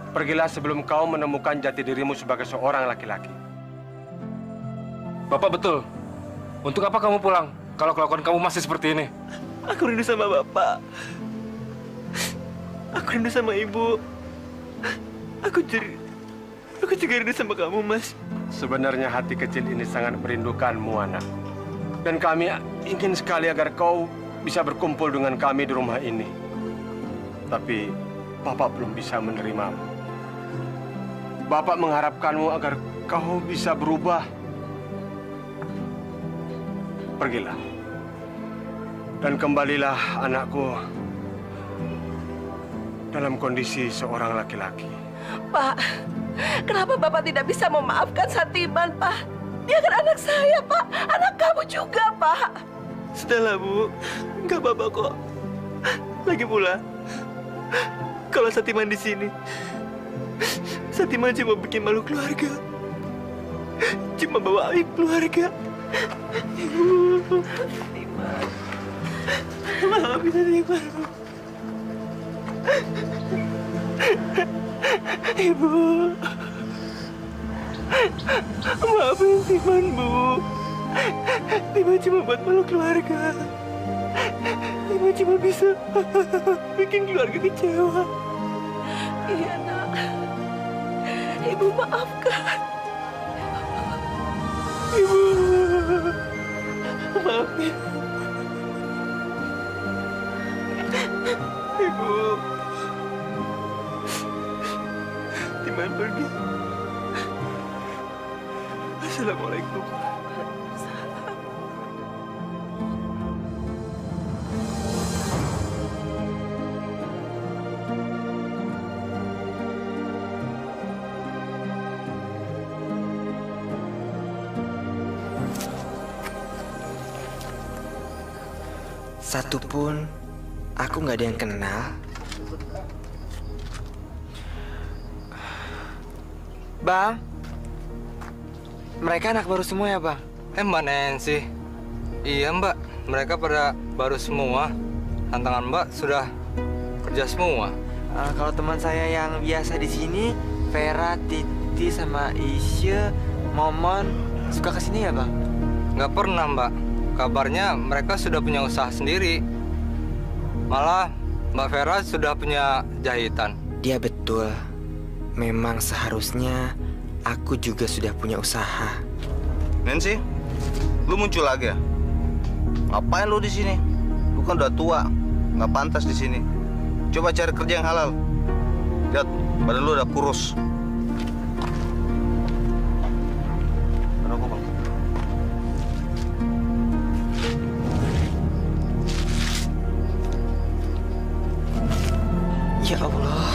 Speaker 14: Pergilah sebelum kau menemukan jati dirimu sebagai seorang laki-laki.
Speaker 7: Bapak betul. Untuk apa kamu pulang kalau kelakuan kamu masih seperti ini?
Speaker 6: Aku rindu sama Bapak. Aku rindu sama Ibu. Aku juga rindu sama kamu, Mas.
Speaker 14: Sebenarnya hati kecil ini sangat merindukanmu, anak. Dan kami ingin sekali agar kau bisa berkumpul dengan kami di rumah ini. Tapi Bapak belum bisa menerimamu. Bapak mengharapkanmu agar kau bisa berubah. Pergilah. Dan kembalilah, anakku, dalam kondisi seorang laki-laki.
Speaker 13: Pak, kenapa Bapak tidak bisa memaafkan Satiman, Pak? Dia kan anak saya, Pak. Anak kamu juga, Pak.
Speaker 6: Sudahlah, Bu. Nggak apa-apa kok. Lagi pula, kalau Satiman di sini, Satiman cuma bikin malu keluarga. Cuma bawa aib keluarga. Ibu. Satiman. Maafin Satiman, Bu. Ibu. Maafin Satiman, Bu. Timan cuma buat malu keluarga. Timan cuma bisa bikin keluarga kecewa.
Speaker 13: Iya, nak. Ibu maafkan.
Speaker 6: Ibu. Maafin. Ibu. Timan pergi. Assalamualaikum.
Speaker 2: Satupun aku nggak ada yang kenal. Bang, mereka anak baru semua ya, Bang?
Speaker 16: Mbak Nancy. Iya, Mbak. Mereka pada baru semua. Tantangan Mbak sudah kerja semua.
Speaker 2: Kalau teman saya yang biasa di sini, Vera, Titi, sama Isya, Momon, suka kesini ya, Bang?
Speaker 16: Nggak pernah, Mbak. Kabarnya mereka sudah punya usaha sendiri. Malah Mbak Vera sudah punya jahitan.
Speaker 2: Dia betul. Memang seharusnya aku juga sudah punya usaha.
Speaker 16: Nancy,
Speaker 17: Lu muncul lagi ya? Ngapain lu di sini? Lu kan udah tua, nggak pantas di sini. Coba cari kerja yang halal. Lihat, badan lu udah kurus.
Speaker 2: Ya Allah,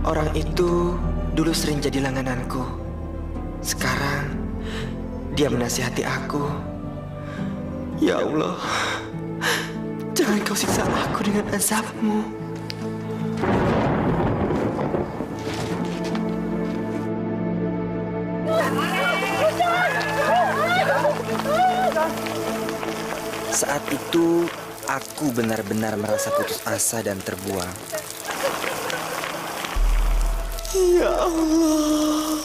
Speaker 2: orang itu dulu sering jadi langgananku. Sekarang dia menasihati aku. Ya Allah, jangan kau siksa aku dengan azab-Mu. Saat itu, aku benar-benar merasa putus asa dan terbuang. Ya Allah,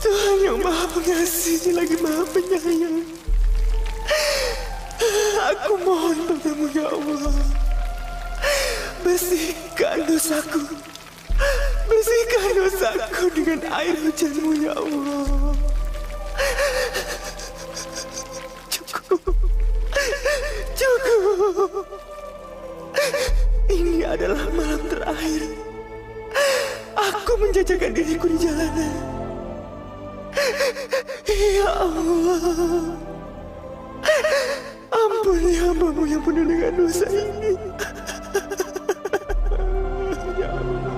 Speaker 2: Tuhan yang Maha Pengasih lagi Maha Penyayang. Aku mohon padamu ya Allah, bersihkan dosaku. Bersihkan dosaku dengan air hujan-Mu ya Allah. Cukup. Ini adalah malam terakhir aku menjajakan diriku di jalanan. Ya Allah, ampuni hamba-Mu yang penuh dengan dosa ini. Ya Allah.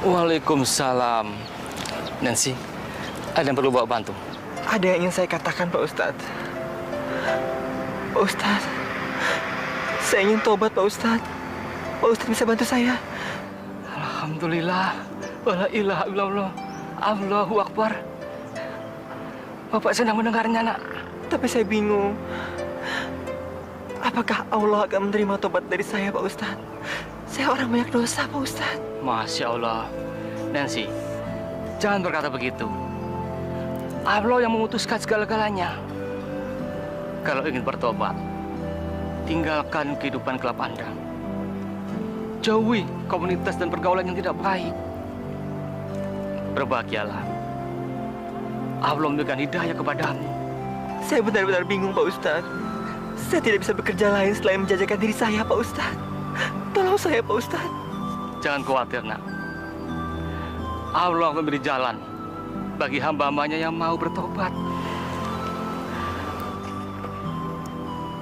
Speaker 7: Waalaikumsalam. Nancy, ada yang perlu bawa bantu?
Speaker 2: Ada yang ingin saya katakan, Pak Ustadz. Pak Ustadz, saya ingin tobat, Pak Ustadz. Pak Ustadz bisa bantu saya?
Speaker 7: Alhamdulillah. Wala ilaha illallah. Allahu Akbar. Bapak senang mendengarnya, nak.
Speaker 2: Tapi saya bingung. Apakah Allah akan menerima tobat dari saya, Pak Ustadz? Saya orang banyak dosa, Pak Ustadz.
Speaker 7: Masya Allah. Nancy, jangan berkata begitu. Allah yang memutuskan segala-galanya. Kalau ingin bertobat, tinggalkan kehidupan gelap Anda. Jauhi komunitas dan pergaulan yang tidak baik. Berbahagialah. Allah memberikan hidayah kepadamu.
Speaker 2: Saya benar-benar bingung, Pak Ustadz. Saya tidak bisa bekerja lain selain menjajakan diri saya, Pak Ustadz. Tolong saya, Pak Ustadz.
Speaker 7: Jangan khawatir, nak. Allah memberi jalan bagi hamba-hambanya yang mau bertobat.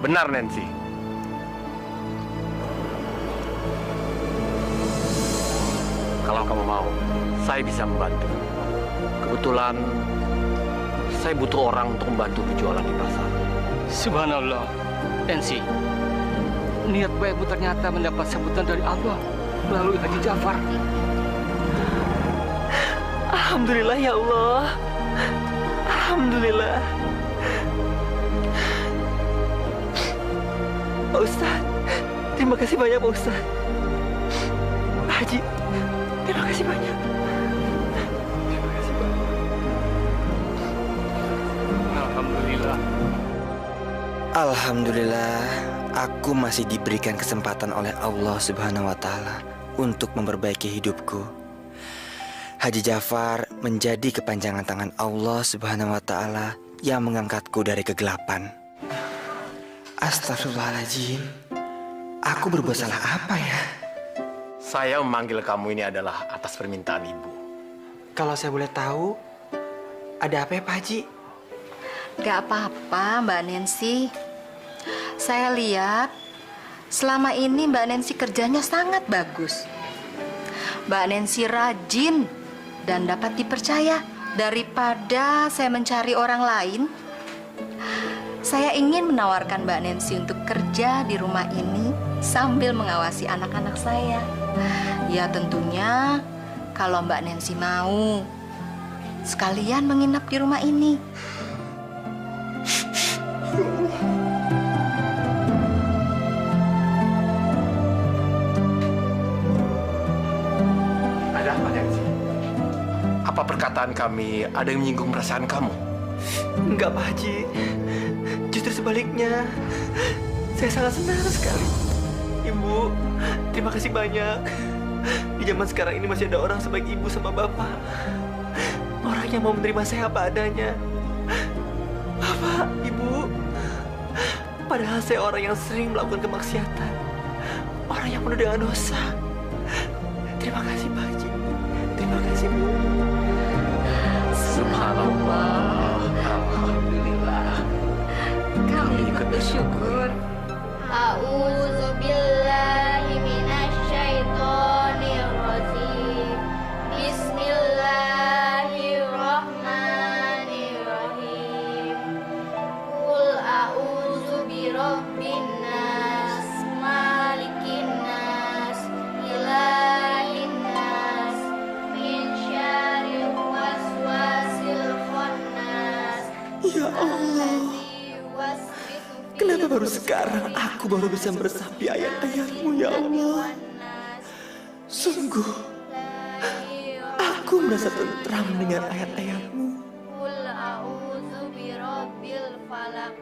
Speaker 14: Benar, Nancy. Kalau kamu mau, saya bisa membantu. Kebetulan, saya butuh orang untuk membantu berjualan di pasar.
Speaker 7: Subhanallah. Nancy, niat baikmu ternyata mendapat sambutan dari Allah melalui Haji Jafar.
Speaker 2: Alhamdulillah ya Allah. Alhamdulillah. Pak Ustadz, terima kasih banyak Pak Ustadz. Pak Haji, terima kasih banyak. Terima kasih banyak.
Speaker 7: Alhamdulillah.
Speaker 2: Alhamdulillah, aku masih diberikan kesempatan oleh Allah Subhanahu wa Ta'ala untuk memperbaiki hidupku. Haji Jafar menjadi kepanjangan tangan Allah Subhanahu wa Ta'ala yang mengangkatku dari kegelapan. Astagfirullahaladzim, aku berbuat salah apa ya?
Speaker 14: Saya memanggil kamu ini adalah atas permintaan ibu.
Speaker 2: Kalau saya boleh tahu, ada apa ya Pak Haji?
Speaker 15: Gak apa-apa Mbak Nancy. Saya lihat selama ini Mbak Nancy kerjanya sangat bagus. Mbak Nancy rajin dan dapat dipercaya. Daripada saya mencari orang lain, saya ingin menawarkan Mbak Nancy untuk kerja di rumah ini sambil mengawasi anak-anak saya. Ya tentunya kalau Mbak Nancy mau. sekalian menginap di rumah ini.
Speaker 6: Ada apa, Nancy? Apa perkataan kami ada yang menyinggung perasaan kamu?
Speaker 12: Enggak, Pak Haji. Justru sebaliknya, saya sangat senang sekali. Ibu, terima kasih banyak. Di zaman sekarang ini masih ada orang sebaik ibu sama bapak. Orang yang mau menerima saya apa adanya. Bapak, ibu. Padahal saya orang yang sering melakukan kemaksiatan. Orang yang penuh dengan dosa. Terima kasih, Pak Haji. Terima kasih, Bu.
Speaker 13: Subhanallah. Alhamdulillah. Kami ikut bersyukur.
Speaker 4: A'udzubillahi minasyaitonir rajim. Bismillahirrahmanirrahim. Qul a'udzu birabbin nas, malikin nas, ilahin nas, min syarril waswasil khannas.
Speaker 12: Ya Allah, kenapa baru sekarang aku baru bisa meresapi ayat-ayat-Mu, ya Allah? Sungguh, aku merasa tentram dengan ayat-ayat-Mu.
Speaker 4: Qul a'udzu birabbil falaq.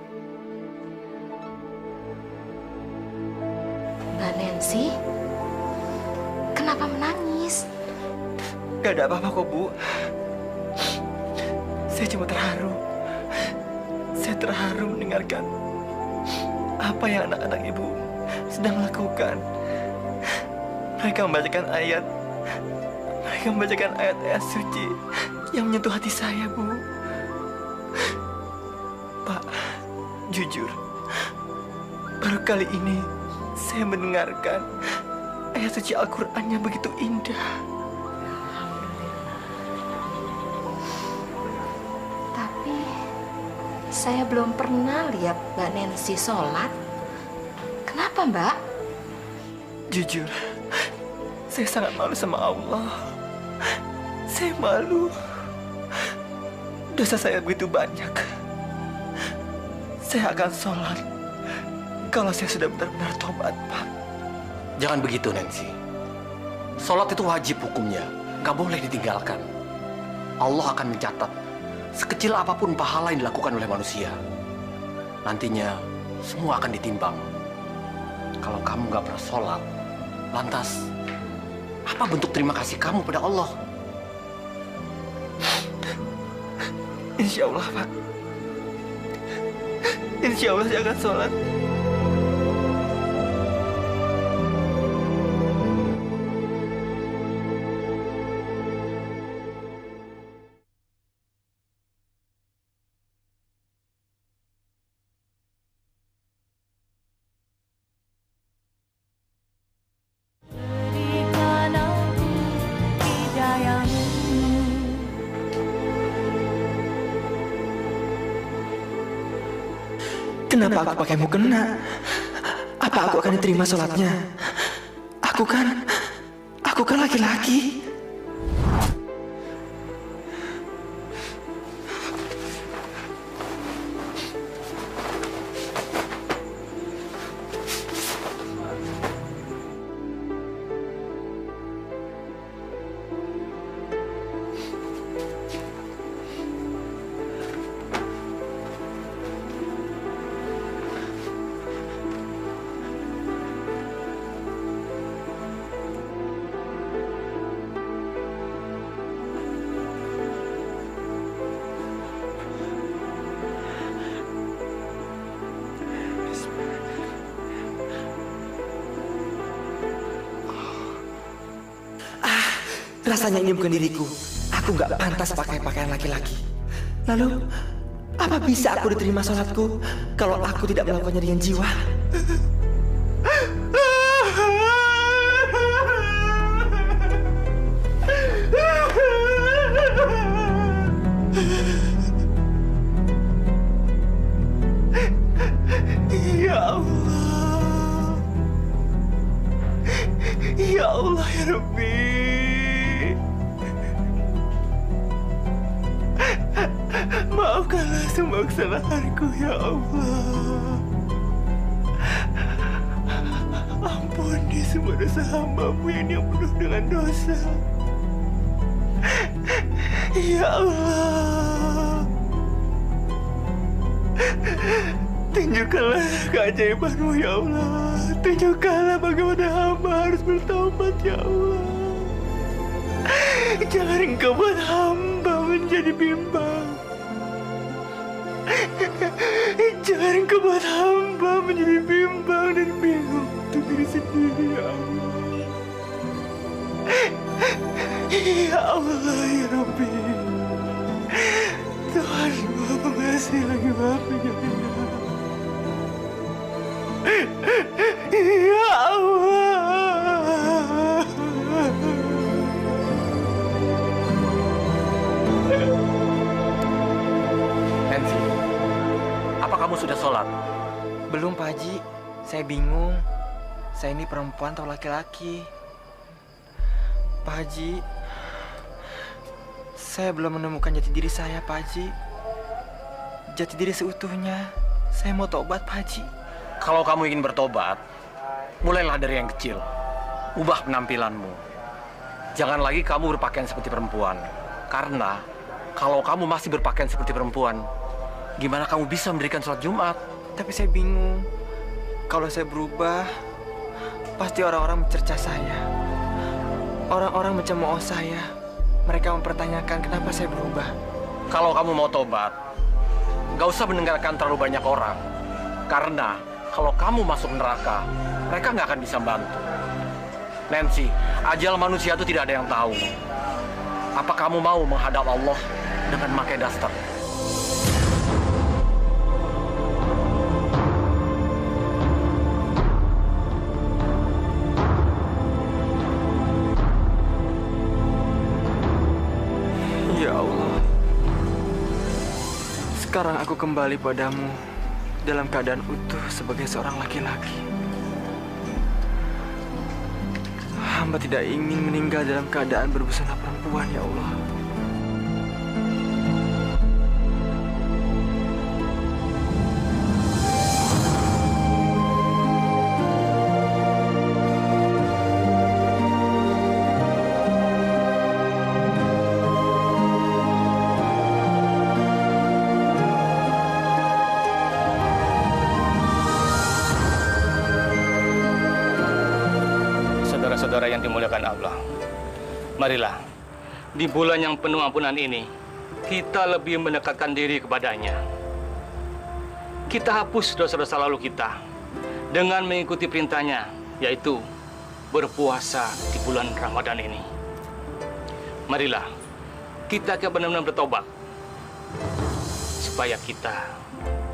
Speaker 15: Mbak Nancy, kenapa menangis?
Speaker 12: Gak ada apa-apa kok, Bu. Saya cuma terharu. Saya terharu mendengarkan apa yang anak-anak Ibu sedang lakukan. Mereka membacakan ayat. Mereka membacakan ayat-ayat suci yang menyentuh hati saya, Bu. Pak, jujur, baru kali ini saya mendengarkan ayat suci Al-Quran yang begitu indah.
Speaker 15: Tapi saya belum pernah lihat Mbak Nancy sholat. Kenapa, Mbak?
Speaker 12: Jujur, saya sangat malu sama Allah. Saya malu. Dosa saya begitu banyak. Saya akan sholat kalau saya sudah benar-benar tobat, Pak.
Speaker 6: Jangan begitu, Nancy. Sholat itu wajib hukumnya. Gak boleh ditinggalkan. Allah akan mencatat sekecil apapun pahala yang dilakukan oleh manusia. Nantinya semua akan ditimbang. Kalau kamu gak pernah sholat, lantas apa bentuk terima kasih kamu pada Allah?
Speaker 12: Insya Allah, Pak. Insya Allah saya akan sholat. Kenapa aku pakai mukena? Apa aku akan diterima sholatnya? Aku kan laki-laki. Rasanya ini bukan diriku. Aku nggak pantas pakai pakaian laki-laki. Lalu, apa bisa aku diterima sholatku kalau aku tidak melakukannya dengan jiwa? Ya Allah. Ya Allah, ya Rabbi.
Speaker 6: Maafkanlah semua kesalahanku, ya Allah. Ampuni semua dosa hamba-Mu yang penuh dengan dosa. Ya Allah, tunjukkanlah keajaiban-Mu, ya Allah. Tunjukkanlah bagaimana hamba harus bertobat, ya Allah. Jangan Engkau buat hamba menjadi bimbang. Jangan Engkau buat hamba menjadi bimbang dan bingung untuk diri sendiri, ya Allah. Ya Allah, ya Rabbi. Tuhan Maha Pengasih lagi Maha Penyayang. Ya Allah.
Speaker 2: Nancy, apa kamu sudah sholat?
Speaker 18: Belum, Pak Haji. Saya bingung. Saya ini perempuan atau laki-laki? Pak Haji, saya belum menemukan jati diri saya, Pak Haji. Jati diri seutuhnya. Saya mau tobat, Pak Haji.
Speaker 14: Kalau kamu ingin bertobat, mulailah dari yang kecil. Ubah penampilanmu. Jangan lagi kamu berpakaian seperti perempuan. Karena kalau kamu masih berpakaian seperti perempuan, gimana kamu bisa mendirikan sholat Jumat?
Speaker 18: Tapi saya bingung. Kalau saya berubah, pasti orang-orang mencerca saya. Orang-orang mencemooh saya. Mereka mempertanyakan kenapa saya berubah.
Speaker 14: Kalau kamu mau tobat, gak usah mendengarkan terlalu banyak orang. Karena kalau kamu masuk neraka, mereka gak akan bisa bantu. Nancy, ajal manusia itu tidak ada yang tahu. Apa kamu mau menghadap Allah dengan memakai daster?
Speaker 18: Ya Allah, sekarang aku kembali padamu dalam keadaan utuh sebagai seorang laki-laki. Hamba tidak ingin meninggal dalam keadaan berbusana perempuan, ya Allah.
Speaker 7: Saudara yang dimuliakan Allah, marilah di bulan yang penuh ampunan ini kita lebih mendekatkan diri kepadanya. Kita hapus dosa-dosa lalu kita dengan mengikuti perintahnya, yaitu berpuasa di bulan Ramadan ini. Marilah kita benar-benar bertobat supaya kita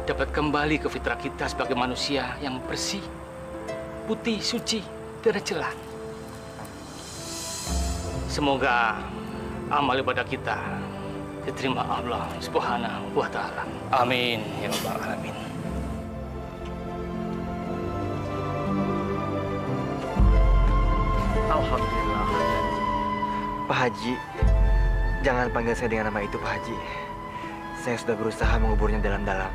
Speaker 7: dapat kembali ke fitrah kita sebagai manusia yang bersih, putih, suci, tidak ada celah. Semoga amal ibadah kita diterima Allah Subhanahu wa Ta'ala. Amin ya Rabbal Alamin.
Speaker 18: Alhamdulillah. Pak Haji, jangan panggil saya dengan nama itu, Pak Haji. Saya sudah berusaha menguburnya dalam-dalam.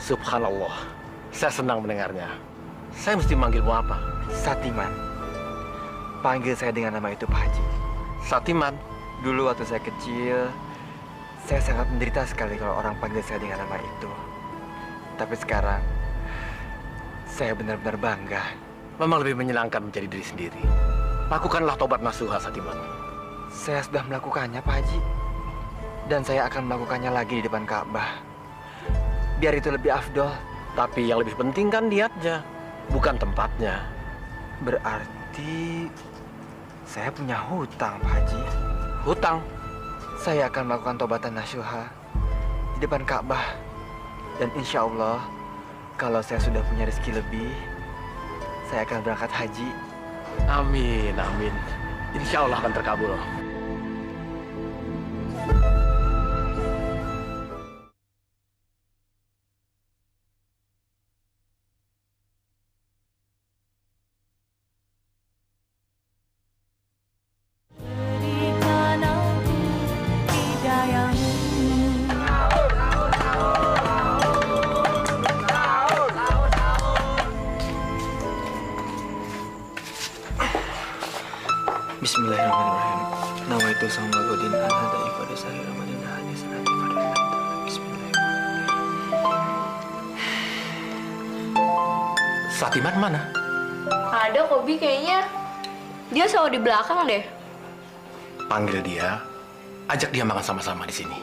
Speaker 14: Subhanallah, saya senang mendengarnya. Saya mesti manggilmu apa?
Speaker 18: Satiman. Panggil saya dengan nama itu, Pak Haji.
Speaker 14: Satiman?
Speaker 18: Dulu waktu saya kecil, saya sangat menderita sekali kalau orang panggil saya dengan nama itu. Tapi sekarang, saya benar-benar bangga.
Speaker 14: Memang lebih menyenangkan menjadi diri sendiri. Lakukanlah tobat nasuha, Satiman.
Speaker 18: Saya sudah melakukannya, Pak Haji. Dan saya akan melakukannya lagi di depan Ka'bah. Biar itu lebih afdol.
Speaker 14: Tapi yang lebih penting kan niatnya, bukan tempatnya.
Speaker 18: Berarti saya punya hutang, Pak Haji.
Speaker 14: Hutang?
Speaker 18: Saya akan melakukan tobatan nasuha di depan Ka'bah. Dan insya Allah, kalau saya sudah punya rezeki lebih, saya akan berangkat haji.
Speaker 14: Amin, amin. Insya Allah akan terkabul.
Speaker 18: Bismillahirrahmanirrahim. Nawaitu sama godin al-hada ifadah sahih ramadan hanya sanati ifadah. Bismillahirrahmanirrahim.
Speaker 6: Satiman mana?
Speaker 4: Ada Kobi kayaknya. Dia selalu di belakang deh.
Speaker 6: Panggil dia, ajak dia makan sama-sama di sini.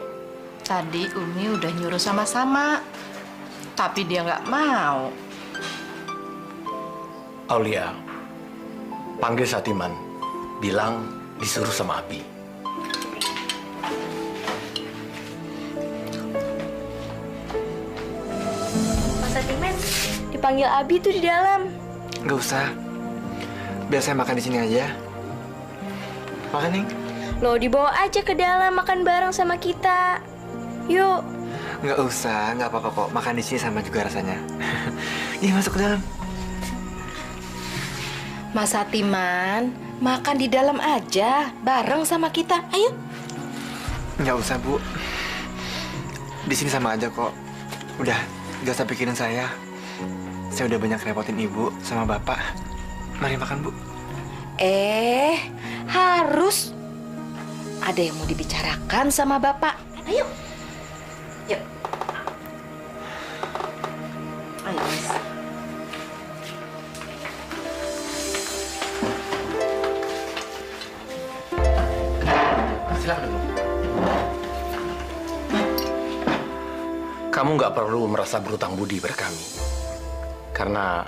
Speaker 15: Tadi Umi udah nyuruh sama-sama, tapi dia nggak mau.
Speaker 6: Aulia, panggil Satiman, bilang disuruh sama Abi.
Speaker 4: Mas Satiman, dipanggil Abi tuh di dalam.
Speaker 18: Nggak usah. Biar saya makan di sini aja. Makan, Ning.
Speaker 4: Loh, dibawa aja ke dalam makan bareng sama kita. Yuk.
Speaker 18: Nggak usah, nggak apa-apa kok. Makan di sini sama juga rasanya. Iya, masuk ke dalam.
Speaker 15: Mas Satiman, makan di dalam aja, bareng sama kita. Ayo.
Speaker 18: Nggak usah, Bu. Di sini sama aja kok. Udah, nggak usah pikirin saya. Saya udah banyak repotin Ibu sama Bapak. Mari makan, Bu.
Speaker 15: Harus ada yang mau dibicarakan sama Bapak. Ayo. Yuk. Ayo, Mas.
Speaker 6: Silakan dulu. Kamu nggak perlu merasa berutang budi pada kami. Karena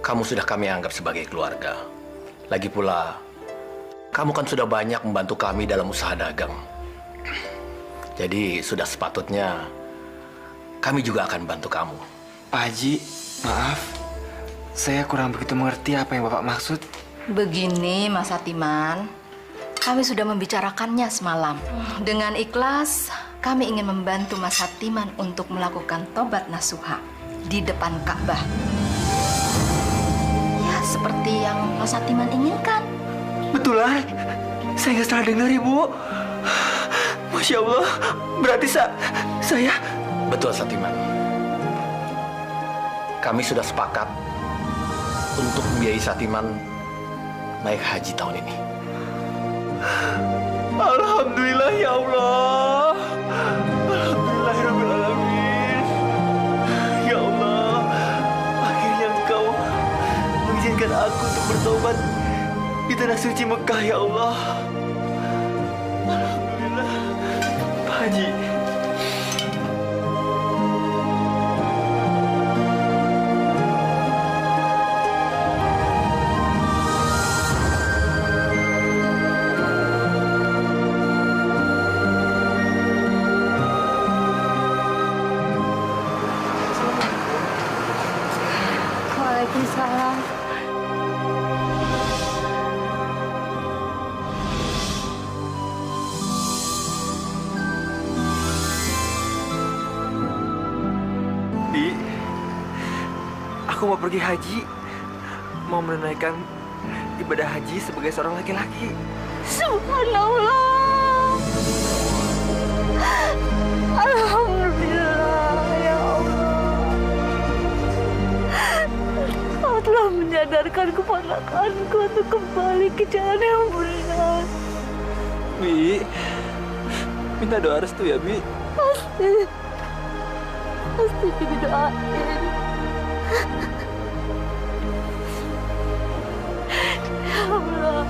Speaker 6: kamu sudah kami anggap sebagai keluarga. Lagi pula, kamu kan sudah banyak membantu kami dalam usaha dagang. Jadi sudah sepatutnya kami juga akan bantu kamu.
Speaker 18: Pak Haji, maaf. Saya kurang begitu mengerti apa yang Bapak maksud.
Speaker 15: Begini, Mas Satiman. Kami sudah membicarakannya semalam. Dengan ikhlas, kami ingin membantu Mas Satiman untuk melakukan tobat nasuha di depan Ka'bah. Ya, seperti yang Mas Satiman inginkan.
Speaker 18: Betulan? Saya nggak salah dengar, Ibu. Masya Allah, berarti saya...
Speaker 6: Betul, Satiman. Kami sudah sepakat untuk membiayai Satiman naik haji tahun ini.
Speaker 18: Alhamdulillah, ya Allah. Alhamdulillahirrahmanirrahim. Ya Allah, akhirnya Engkau mengizinkan aku untuk bertobat di tanah suci Mekah, ya Allah. Alhamdulillah. Pak Haji.
Speaker 8: Waalaikumsalam.
Speaker 18: Di, aku mau pergi haji. Mau menunaikan ibadah haji sebagai seorang laki-laki.
Speaker 8: Subhanallah. Alhamdulillah, ya Allah. Kau telah menyadarkan keponakanku untuk kembali ke jalan yang benar.
Speaker 18: Bi, minta doa restu ya, Bi.
Speaker 8: Pasti didoain. Ya Allah.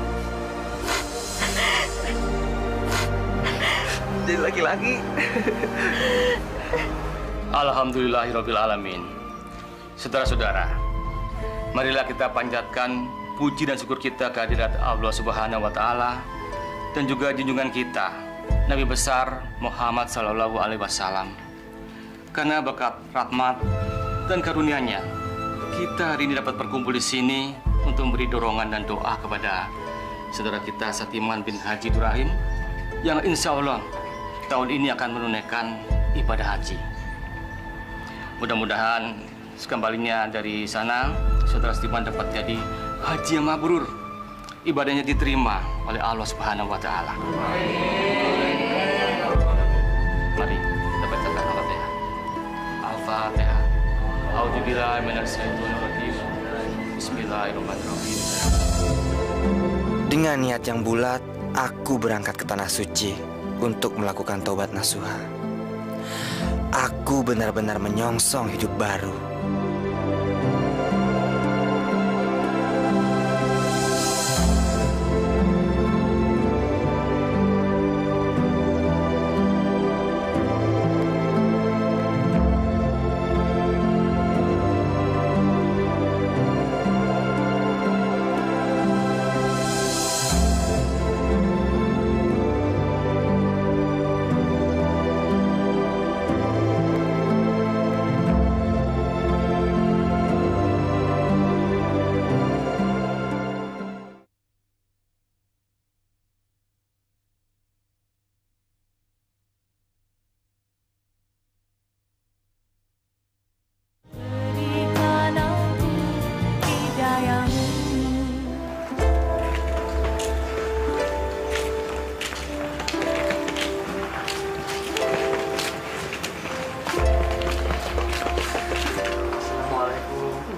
Speaker 18: Jadi laki-laki.
Speaker 7: Alhamdulillahirrabbilalamin. Saudara-saudara, marilah kita panjatkan puji dan syukur kita kehadirat Allah Subhanahu wa Ta'ala dan juga junjungan kita Nabi besar Muhammad Sallallahu Alaihi Wasallam. Karena berkat rahmat dan karunia-Nya, kita hari ini dapat berkumpul di sini untuk memberi dorongan dan doa kepada saudara kita Satiman bin Haji Durahim yang insya Allah tahun ini akan menunaikan ibadah haji. Mudah-mudahan sekembalinya dari sana, saudara Satiman dapat jadi haji yang mabrur. Ibadahnya diterima oleh Allah Subhanahu wa Ta'ala. Mari kita bacakan Al-Fatihah. Al-Fatihah. A'udzubillahi minasyaitonir rajim. Bismillahirrahmanirrahim.
Speaker 2: Dengan niat yang bulat, aku berangkat ke Tanah Suci untuk melakukan taubat nasuha. Aku benar-benar menyongsong hidup baru.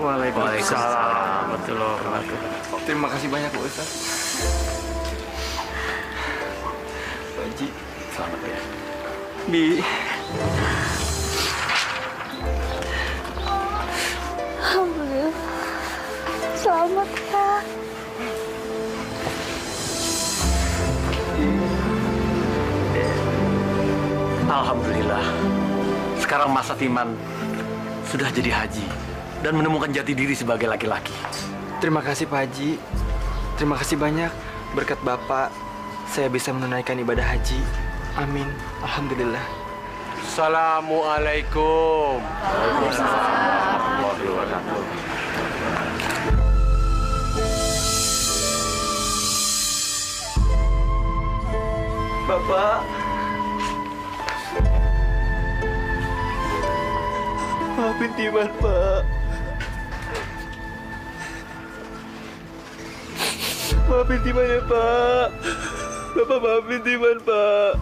Speaker 7: Waalaikumsalam warahmatullahi wabarakatuh. Terima kasih banyak Pak Ustaz. Pak Haji, selamat ya. Bi.
Speaker 8: Alhamdulillah. Selamat ya.
Speaker 7: Alhamdulillah. Sekarang Mas Satiman sudah jadi haji dan menemukan jati diri sebagai laki-laki.
Speaker 18: Terima kasih Pak Haji. Terima kasih banyak. Berkat Bapak, saya bisa menunaikan ibadah haji. Amin. Alhamdulillah.
Speaker 14: Assalamualaikum. Waalaikumsalam warahmatullahi wabarakatuh.
Speaker 18: Bapak. Maafin Timan, Pak. Maafin Timan ya, Pak. Bapak maafin Timan, Pak.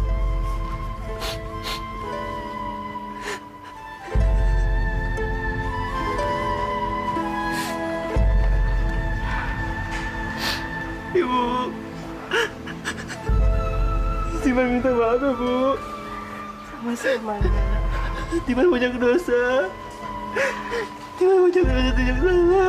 Speaker 18: Ibu. Timan minta maaf ya, Bu.
Speaker 13: Sama-sama.
Speaker 18: Timan banyak dosa. Timan banyak dosa.